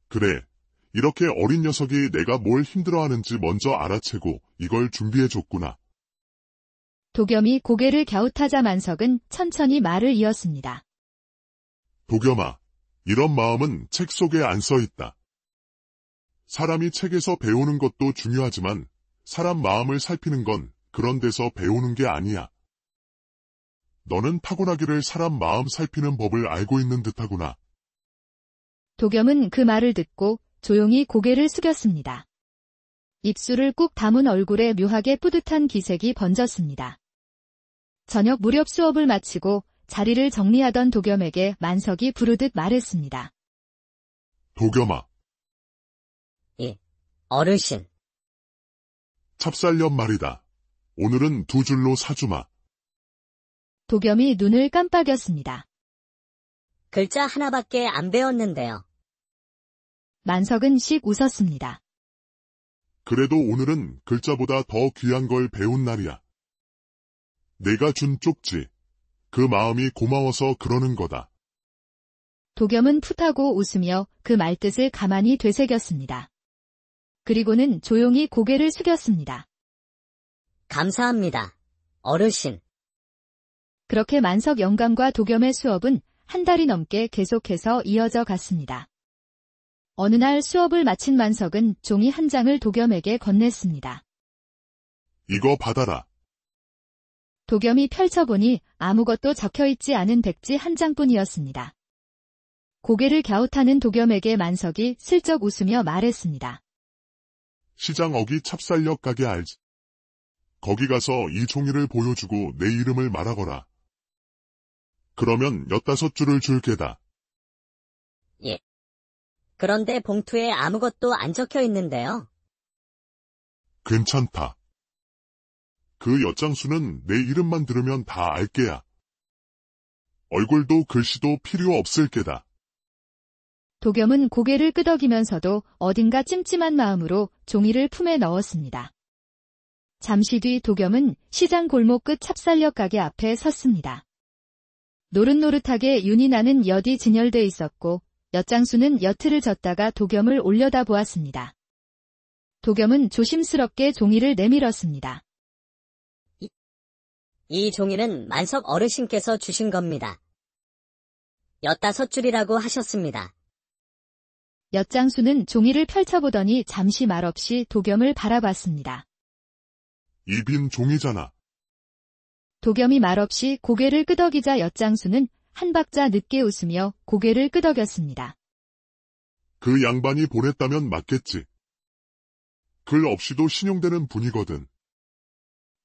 그래, 이렇게 어린 녀석이 내가 뭘 힘들어하는지 먼저 알아채고 이걸 준비해줬구나. 도겸이 고개를 갸웃하자 만석은 천천히 말을 이었습니다. 도겸아, 이런 마음은 책 속에 안 써 있다. 사람이 책에서 배우는 것도 중요하지만 사람 마음을 살피는 건 그런 데서 배우는 게 아니야. 너는 타고나기를 사람 마음 살피는 법을 알고 있는 듯하구나. 도겸은 그 말을 듣고 조용히 고개를 숙였습니다. 입술을 꾹 다문 얼굴에 묘하게 뿌듯한 기색이 번졌습니다. 저녁 무렵 수업을 마치고 자리를 정리하던 도겸에게 만석이 부르듯 말했습니다. 도겸아, 예, 어르신. 찹쌀엿 말이다. 오늘은 2줄로 사주마. 도겸이 눈을 깜빡였습니다. 글자 하나밖에 안 배웠는데요. 만석은 씩 웃었습니다. 그래도 오늘은 글자보다 더 귀한 걸 배운 날이야. 내가 준 쪽지. 그 마음이 고마워서 그러는 거다. 도겸은 풋하고 웃으며 그 말뜻을 가만히 되새겼습니다. 그리고는 조용히 고개를 숙였습니다. 감사합니다. 어르신. 그렇게 만석 영감과 도겸의 수업은 한 달이 넘게 계속해서 이어져 갔습니다. 어느 날 수업을 마친 만석은 종이 한 장을 도겸에게 건넸습니다. 이거 받아라. 도겸이 펼쳐보니 아무것도 적혀있지 않은 백지 한 장뿐이었습니다. 고개를 갸웃하는 도겸에게 만석이 슬쩍 웃으며 말했습니다. 시장 어기 찹쌀엿 가게 알지? 거기 가서 이 종이를 보여주고 내 이름을 말하거라. 그러면 15줄을 줄 게다. 예. 그런데 봉투에 아무것도 안 적혀 있는데요. 괜찮다. 그 엿장수는 내 이름만 들으면 다 알게야. 얼굴도 글씨도 필요 없을 게다. 도겸은 고개를 끄덕이면서도 어딘가 찜찜한 마음으로 종이를 품에 넣었습니다. 잠시 뒤 도겸은 시장 골목 끝 찹쌀엿 가게 앞에 섰습니다. 노릇노릇하게 윤이 나는 엿이 진열돼 있었고 엿장수는 엿을 젓다가 도겸을 올려다보았습니다. 도겸은 조심스럽게 종이를 내밀었습니다. 이 종이는 만석 어르신께서 주신 겁니다. 15줄이라고 하셨습니다. 엿장수는 종이를 펼쳐보더니 잠시 말없이 도겸을 바라봤습니다. 이 빈 종이잖아. 도겸이 말없이 고개를 끄덕이자 엿장수는 한 박자 늦게 웃으며 고개를 끄덕였습니다. 그 양반이 보냈다면 맞겠지. 글 없이도 신용되는 분이거든.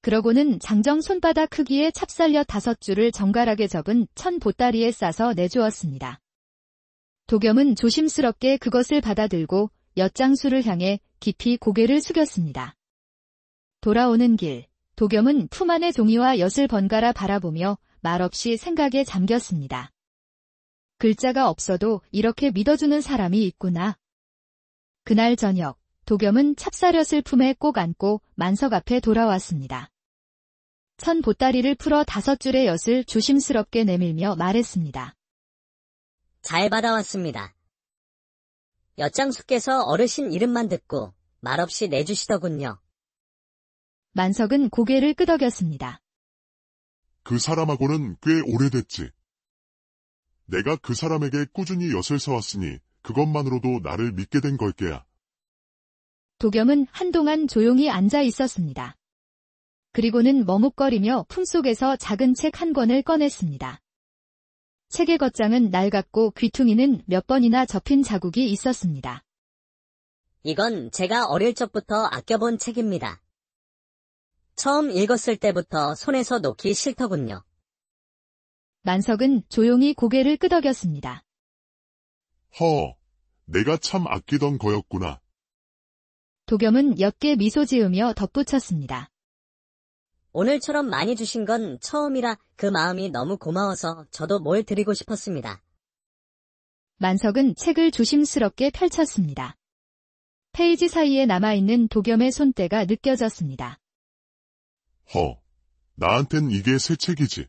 그러고는 장정 손바닥 크기의 찹쌀엿 5줄을 정갈하게 접은 천 보따리에 싸서 내주었습니다. 도겸은 조심스럽게 그것을 받아들고 엿장수를 향해 깊이 고개를 숙였습니다. 돌아오는 길, 도겸은 품 안의 종이와 엿을 번갈아 바라보며 말없이 생각에 잠겼습니다. 글자가 없어도 이렇게 믿어주는 사람이 있구나. 그날 저녁, 도겸은 찹쌀엿을 품에 꼭 안고 만석 앞에 돌아왔습니다. 천 보따리를 풀어 5줄의 엿을 조심스럽게 내밀며 말했습니다. 잘 받아왔습니다. 엿장수께서 어르신 이름만 듣고 말없이 내주시더군요. 만석은 고개를 끄덕였습니다. 그 사람하고는 꽤 오래됐지. 내가 그 사람에게 꾸준히 엿을 사왔으니 그것만으로도 나를 믿게 된 걸게야. 도겸은 한동안 조용히 앉아 있었습니다. 그리고는 머뭇거리며 품속에서 작은 책 한 권을 꺼냈습니다. 책의 겉장은 낡았고 귀퉁이는 몇 번이나 접힌 자국이 있었습니다. 이건 제가 어릴 적부터 아껴본 책입니다. 처음 읽었을 때부터 손에서 놓기 싫더군요. 만석은 조용히 고개를 끄덕였습니다. 내가 참 아끼던 거였구나. 도겸은 옅게 미소 지으며 덧붙였습니다. 오늘처럼 많이 주신 건 처음이라 그 마음이 너무 고마워서 저도 뭘 드리고 싶었습니다. 만석은 책을 조심스럽게 펼쳤습니다. 페이지 사이에 남아있는 도겸의 손때가 느껴졌습니다. 나한텐 이게 새 책이지.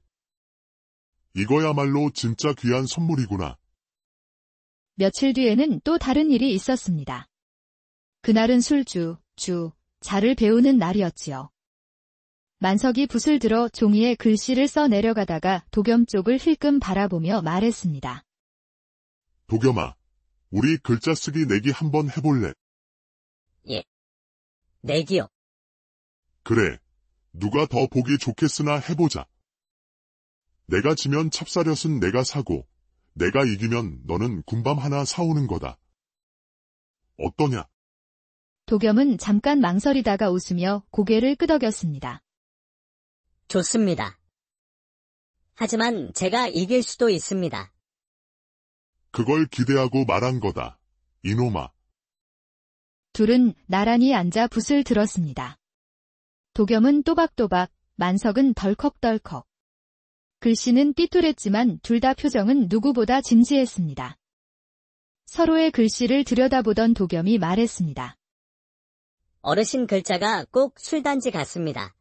이거야말로 진짜 귀한 선물이구나. 며칠 뒤에는 또 다른 일이 있었습니다. 그날은 자를 배우는 날이었지요. 만석이 붓을 들어 종이에 글씨를 써 내려가다가 도겸 쪽을 힐끔 바라보며 말했습니다. 도겸아, 우리 글자 쓰기 내기 한번 해볼래? 예. 내기요. 그래. 누가 더 보기 좋겠으나 해보자. 내가 지면 찹쌀엿은 내가 사고, 내가 이기면 너는 군밤 하나 사오는 거다. 어떠냐? 도겸은 잠깐 망설이다가 웃으며 고개를 끄덕였습니다. 좋습니다. 하지만 제가 이길 수도 있습니다. 그걸 기대하고 말한 거다. 이놈아. 둘은 나란히 앉아 붓을 들었습니다. 도겸은 또박또박, 만석은 덜컥덜컥. 글씨는 삐뚤했지만 둘 다 표정은 누구보다 진지했습니다. 서로의 글씨를 들여다보던 도겸이 말했습니다. 어르신 글자가 꼭 술단지 같습니다.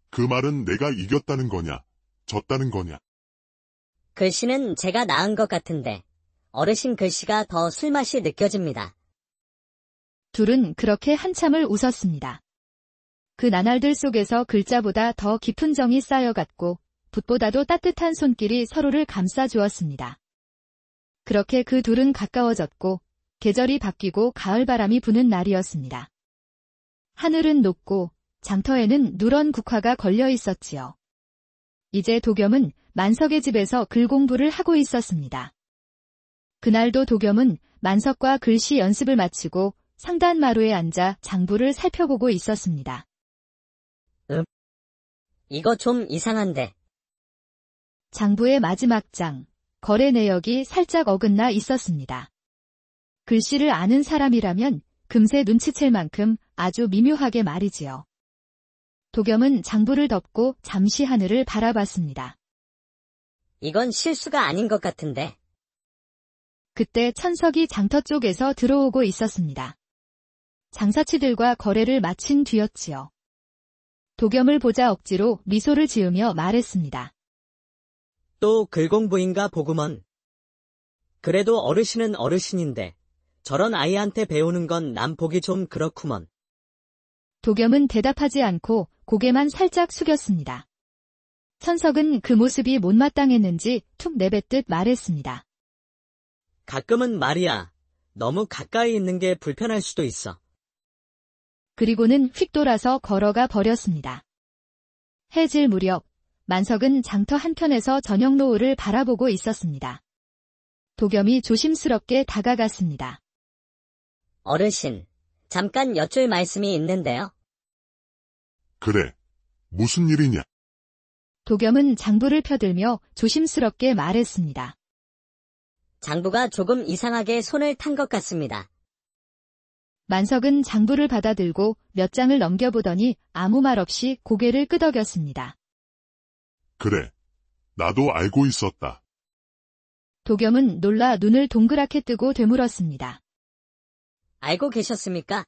그 말은 내가 이겼다는 거냐, 졌다는 거냐? 글씨는 제가 나은 것 같은데 어르신 글씨가 더 술맛이 느껴집니다. 둘은 그렇게 한참을 웃었습니다. 그 나날들 속에서 글자보다 더 깊은 정이 쌓여갔고 붓보다도 따뜻한 손길이 서로를 감싸주었습니다. 그렇게 그 둘은 가까워졌고 계절이 바뀌고 가을바람이 부는 날이었습니다. 하늘은 높고 장터에는 누런 국화가 걸려 있었지요. 이제 도겸은 만석의 집에서 글 공부를 하고 있었습니다. 그날도 도겸은 만석과 글씨 연습을 마치고 상단마루에 앉아 장부를 살펴보고 있었습니다. 이거 좀 이상한데. 장부의 마지막 장, 거래 내역이 살짝 어긋나 있었습니다. 글씨를 아는 사람이라면 금세 눈치챌 만큼 아주 미묘하게 말이지요. 도겸은 장부를 덮고 잠시 하늘을 바라봤습니다. 이건 실수가 아닌 것 같은데. 그때 천석이 장터 쪽에서 들어오고 있었습니다. 장사치들과 거래를 마친 뒤였지요. 도겸을 보자 억지로 미소를 지으며 말했습니다. 또 글공부인가 보구먼. 그래도 어르신은 어르신인데 저런 아이한테 배우는 건 남 보기 좀 그렇구먼. 도겸은 대답하지 않고 고개만 살짝 숙였습니다. 천석은 그 모습이 못마땅했는지 툭 내뱉듯 말했습니다. 가끔은 말이야. 너무 가까이 있는 게 불편할 수도 있어. 그리고는 휙 돌아서 걸어가 버렸습니다. 해질 무렵 만석은 장터 한켠에서 저녁 노을을 바라보고 있었습니다. 도겸이 조심스럽게 다가갔습니다. 어르신, 잠깐 여쭐 말씀이 있는데요. 그래. 무슨 일이냐? 도겸은 장부를 펴들며 조심스럽게 말했습니다. 장부가 조금 이상하게 손을 탄 것 같습니다. 만석은 장부를 받아들고 몇 장을 넘겨보더니 아무 말 없이 고개를 끄덕였습니다. 그래. 나도 알고 있었다. 도겸은 놀라 눈을 동그랗게 뜨고 되물었습니다. 알고 계셨습니까?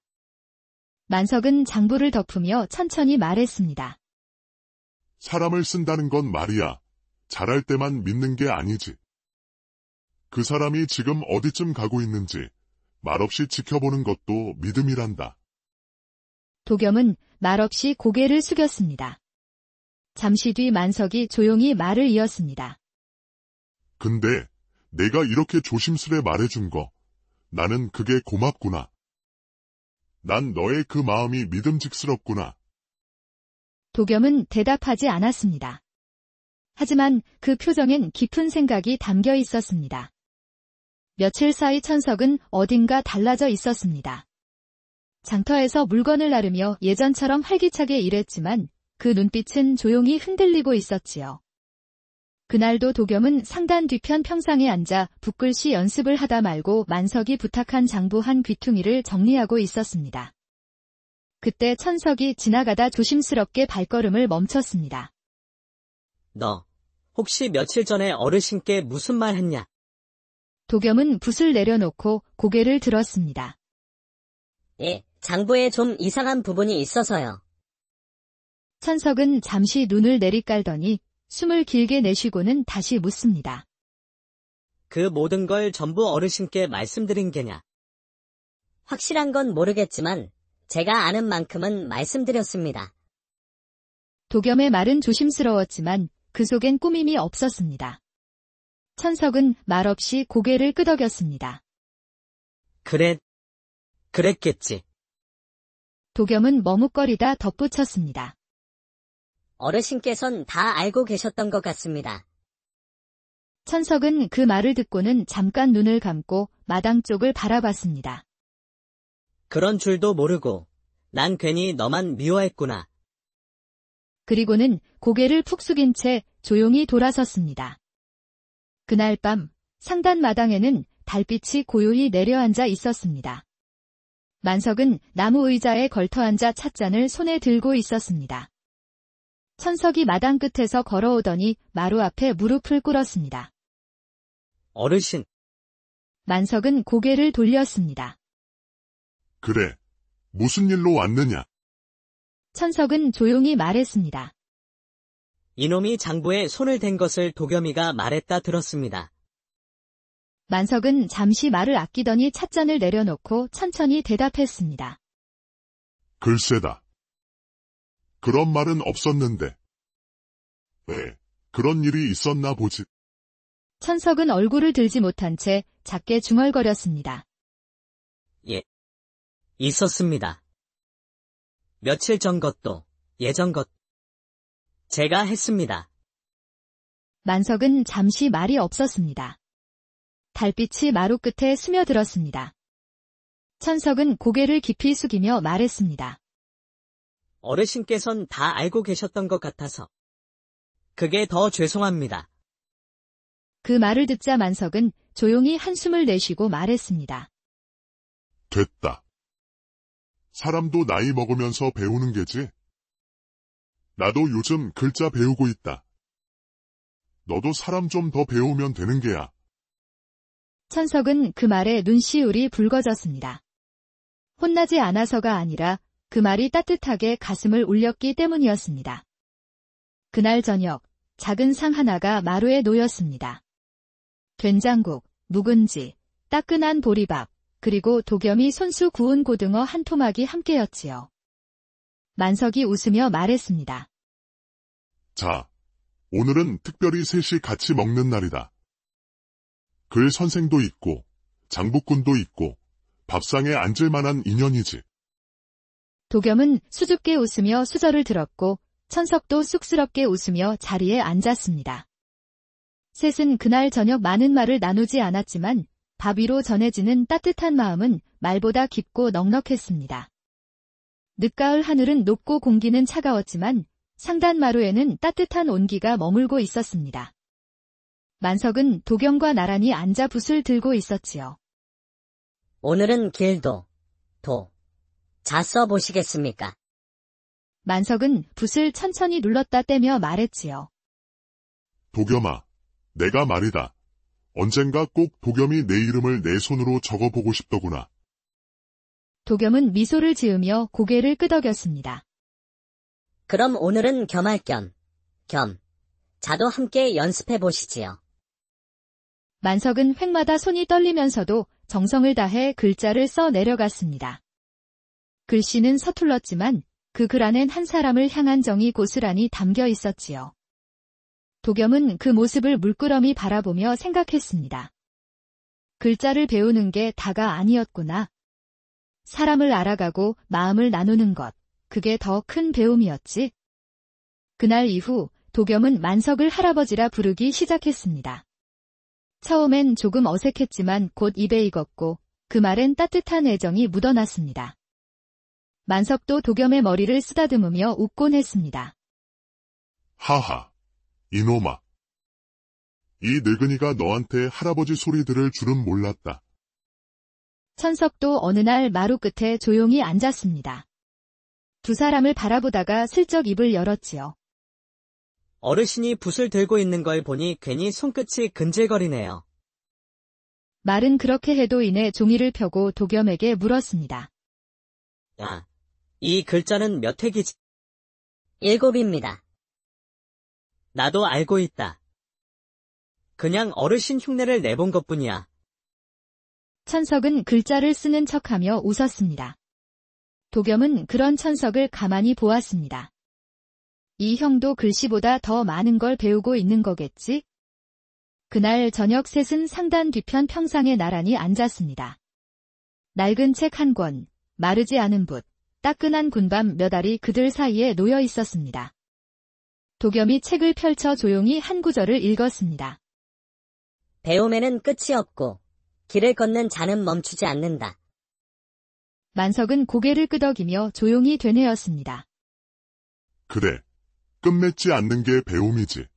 만석은 장부를 덮으며 천천히 말했습니다. 사람을 쓴다는 건 말이야. 잘할 때만 믿는 게 아니지. 그 사람이 지금 어디쯤 가고 있는지 말없이 지켜보는 것도 믿음이란다. 도겸은 말없이 고개를 숙였습니다. 잠시 뒤 만석이 조용히 말을 이었습니다. 근데 내가 이렇게 조심스레 말해준 거, 나는 그게 고맙구나. 난 너의 그 마음이 믿음직스럽구나. 도겸은 대답하지 않았습니다. 하지만 그 표정엔 깊은 생각이 담겨 있었습니다. 며칠 사이 천석은 어딘가 달라져 있었습니다. 장터에서 물건을 나르며 예전처럼 활기차게 일했지만 그 눈빛은 조용히 흔들리고 있었지요. 그날도 도겸은 상단 뒤편 평상에 앉아 붓글씨 연습을 하다 말고 만석이 부탁한 장부 한 귀퉁이를 정리하고 있었습니다. 그때 천석이 지나가다 조심스럽게 발걸음을 멈췄습니다. 너, 혹시 며칠 전에 어르신께 무슨 말 했냐? 도겸은 붓을 내려놓고 고개를 들었습니다. 예, 장부에 좀 이상한 부분이 있어서요. 천석은 잠시 눈을 내리깔더니 숨을 길게 내쉬고는 다시 묻습니다. 그 모든 걸 전부 어르신께 말씀드린 게냐? 확실한 건 모르겠지만 제가 아는 만큼은 말씀드렸습니다. 도겸의 말은 조심스러웠지만 그 속엔 꾸밈이 없었습니다. 천석은 말없이 고개를 끄덕였습니다. 그랬겠지. 도겸은 머뭇거리다 덧붙였습니다. 어르신께선 다 알고 계셨던 것 같습니다. 천석은 그 말을 듣고는 잠깐 눈을 감고 마당 쪽을 바라봤습니다. 그런 줄도 모르고 난 괜히 너만 미워했구나. 그리고는 고개를 푹 숙인 채 조용히 돌아섰습니다. 그날 밤 상단 마당에는 달빛이 고요히 내려앉아 있었습니다. 만석은 나무 의자에 걸터앉아 찻잔을 손에 들고 있었습니다. 천석이 마당 끝에서 걸어오더니 마루 앞에 무릎을 꿇었습니다. 어르신. 만석은 고개를 돌렸습니다. 그래. 무슨 일로 왔느냐? 천석은 조용히 말했습니다. 이놈이 장부에 손을 댄 것을 도겸이가 말했다 들었습니다. 만석은 잠시 말을 아끼더니 찻잔을 내려놓고 천천히 대답했습니다. 글쎄다. 그런 말은 없었는데. 왜, 그런 일이 있었나 보지. 천석은 얼굴을 들지 못한 채 작게 중얼거렸습니다. 예. 있었습니다. 며칠 전 것도, 예전 것. 제가 했습니다. 만석은 잠시 말이 없었습니다. 달빛이 마루 끝에 스며들었습니다. 천석은 고개를 깊이 숙이며 말했습니다. 어르신께선 다 알고 계셨던 것 같아서. 그게 더 죄송합니다. 그 말을 듣자 만석은 조용히 한숨을 내쉬고 말했습니다. 됐다. 사람도 나이 먹으면서 배우는 게지. 나도 요즘 글자 배우고 있다. 너도 사람 좀 더 배우면 되는 게야. 천석은 그 말에 눈시울이 붉어졌습니다. 혼나지 않아서가 아니라 그 말이 따뜻하게 가슴을 울렸기 때문이었습니다. 그날 저녁, 작은 상 하나가 마루에 놓였습니다. 된장국, 묵은지, 따끈한 보리밥, 그리고 도겸이 손수 구운 고등어 한 토막이 함께였지요. 만석이 웃으며 말했습니다. 자, 오늘은 특별히 셋이 같이 먹는 날이다. 글 선생도 있고, 장부꾼도 있고, 밥상에 앉을 만한 인연이지. 도겸은 수줍게 웃으며 수저를 들었고 천석도 쑥스럽게 웃으며 자리에 앉았습니다. 셋은 그날 저녁 많은 말을 나누지 않았지만 밥 위로 전해지는 따뜻한 마음은 말보다 깊고 넉넉했습니다. 늦가을 하늘은 높고 공기는 차가웠지만 상단 마루에는 따뜻한 온기가 머물고 있었습니다. 만석은 도겸과 나란히 앉아 붓을 들고 있었지요. 오늘은 길도, 자 써보시겠습니까? 만석은 붓을 천천히 눌렀다 떼며 말했지요. 도겸아, 내가 말이다. 언젠가 꼭 도겸이 내 이름을 내 손으로 적어보고 싶더구나. 도겸은 미소를 지으며 고개를 끄덕였습니다. 그럼 오늘은 겸할 겸, 자도 함께 연습해 보시지요. 만석은 획마다 손이 떨리면서도 정성을 다해 글자를 써 내려갔습니다. 글씨는 서툴렀지만 그 글 안엔 한 사람을 향한 정이 고스란히 담겨 있었지요. 도겸은 그 모습을 물끄러미 바라보며 생각했습니다. 글자를 배우는 게 다가 아니었구나. 사람을 알아가고 마음을 나누는 것, 그게 더 큰 배움이었지. 그날 이후 도겸은 만석을 할아버지라 부르기 시작했습니다. 처음엔 조금 어색했지만 곧 입에 익었고 그 말엔 따뜻한 애정이 묻어났습니다. 만석도 도겸의 머리를 쓰다듬으며 웃곤 했습니다. 하하, 이놈아. 이 늙은이가 너한테 할아버지 소리 들을 줄은 몰랐다. 천석도 어느 날 마루 끝에 조용히 앉았습니다. 두 사람을 바라보다가 슬쩍 입을 열었지요. 어르신이 붓을 들고 있는 걸 보니 괜히 손끝이 근질거리네요. 말은 그렇게 해도 이내 종이를 펴고 도겸에게 물었습니다. 야, 이 글자는 몇 획이지? 7입니다. 나도 알고 있다. 그냥 어르신 흉내를 내본 것뿐이야. 천석은 글자를 쓰는 척하며 웃었습니다. 도겸은 그런 천석을 가만히 보았습니다. 이 형도 글씨보다 더 많은 걸 배우고 있는 거겠지? 그날 저녁 셋은 상단 뒤편 평상에 나란히 앉았습니다. 낡은 책 한 권, 마르지 않은 붓, 따끈한 군밤 몇 알이 그들 사이에 놓여 있었습니다. 도겸이 책을 펼쳐 조용히 한 구절을 읽었습니다. 배움에는 끝이 없고 길을 걷는 자는 멈추지 않는다. 만석은 고개를 끄덕이며 조용히 되뇌었습니다. 그래, 끝맺지 않는 게 배움이지.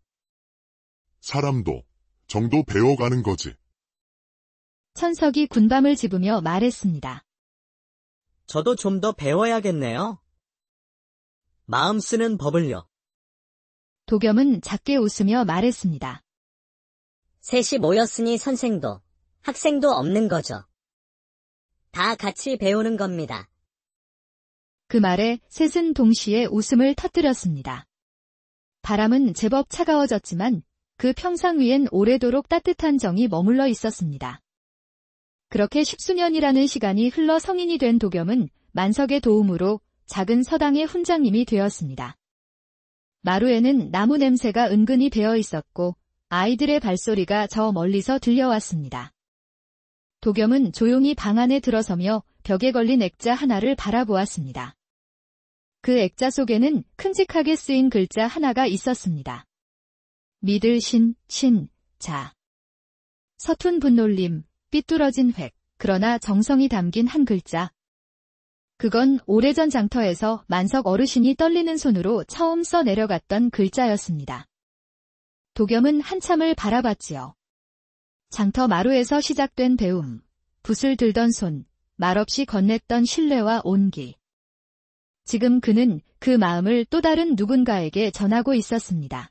사람도, 정도 배워가는 거지. 천석이 군밤을 집으며 말했습니다. 저도 좀 더 배워야겠네요. 마음 쓰는 법을요. 도겸은 작게 웃으며 말했습니다. 셋이 모였으니 선생도, 학생도 없는 거죠. 다 같이 배우는 겁니다. 그 말에 셋은 동시에 웃음을 터뜨렸습니다. 바람은 제법 차가워졌지만 그 평상 위엔 오래도록 따뜻한 정이 머물러 있었습니다. 그렇게 10수년이라는 시간이 흘러 성인이 된 도겸은 만석의 도움으로 작은 서당의 훈장님이 되었습니다. 마루에는 나무 냄새가 은근히 배어 있었고 아이들의 발소리가 저 멀리서 들려왔습니다. 도겸은 조용히 방 안에 들어서며 벽에 걸린 액자 하나를 바라보았습니다. 그 액자 속에는 큼직하게 쓰인 글자 하나가 있었습니다. 믿을 신, 자. 서툰 분놀림, 삐뚤어진 획, 그러나 정성이 담긴 한 글자. 그건 오래전 장터에서 만석 어르신이 떨리는 손으로 처음 써 내려갔던 글자였습니다. 도겸은 한참을 바라봤지요. 장터 마루에서 시작된 배움, 붓을 들던 손, 말없이 건넸던 신뢰와 온기, 지금 그는 그 마음을 또 다른 누군가에게 전하고 있었습니다.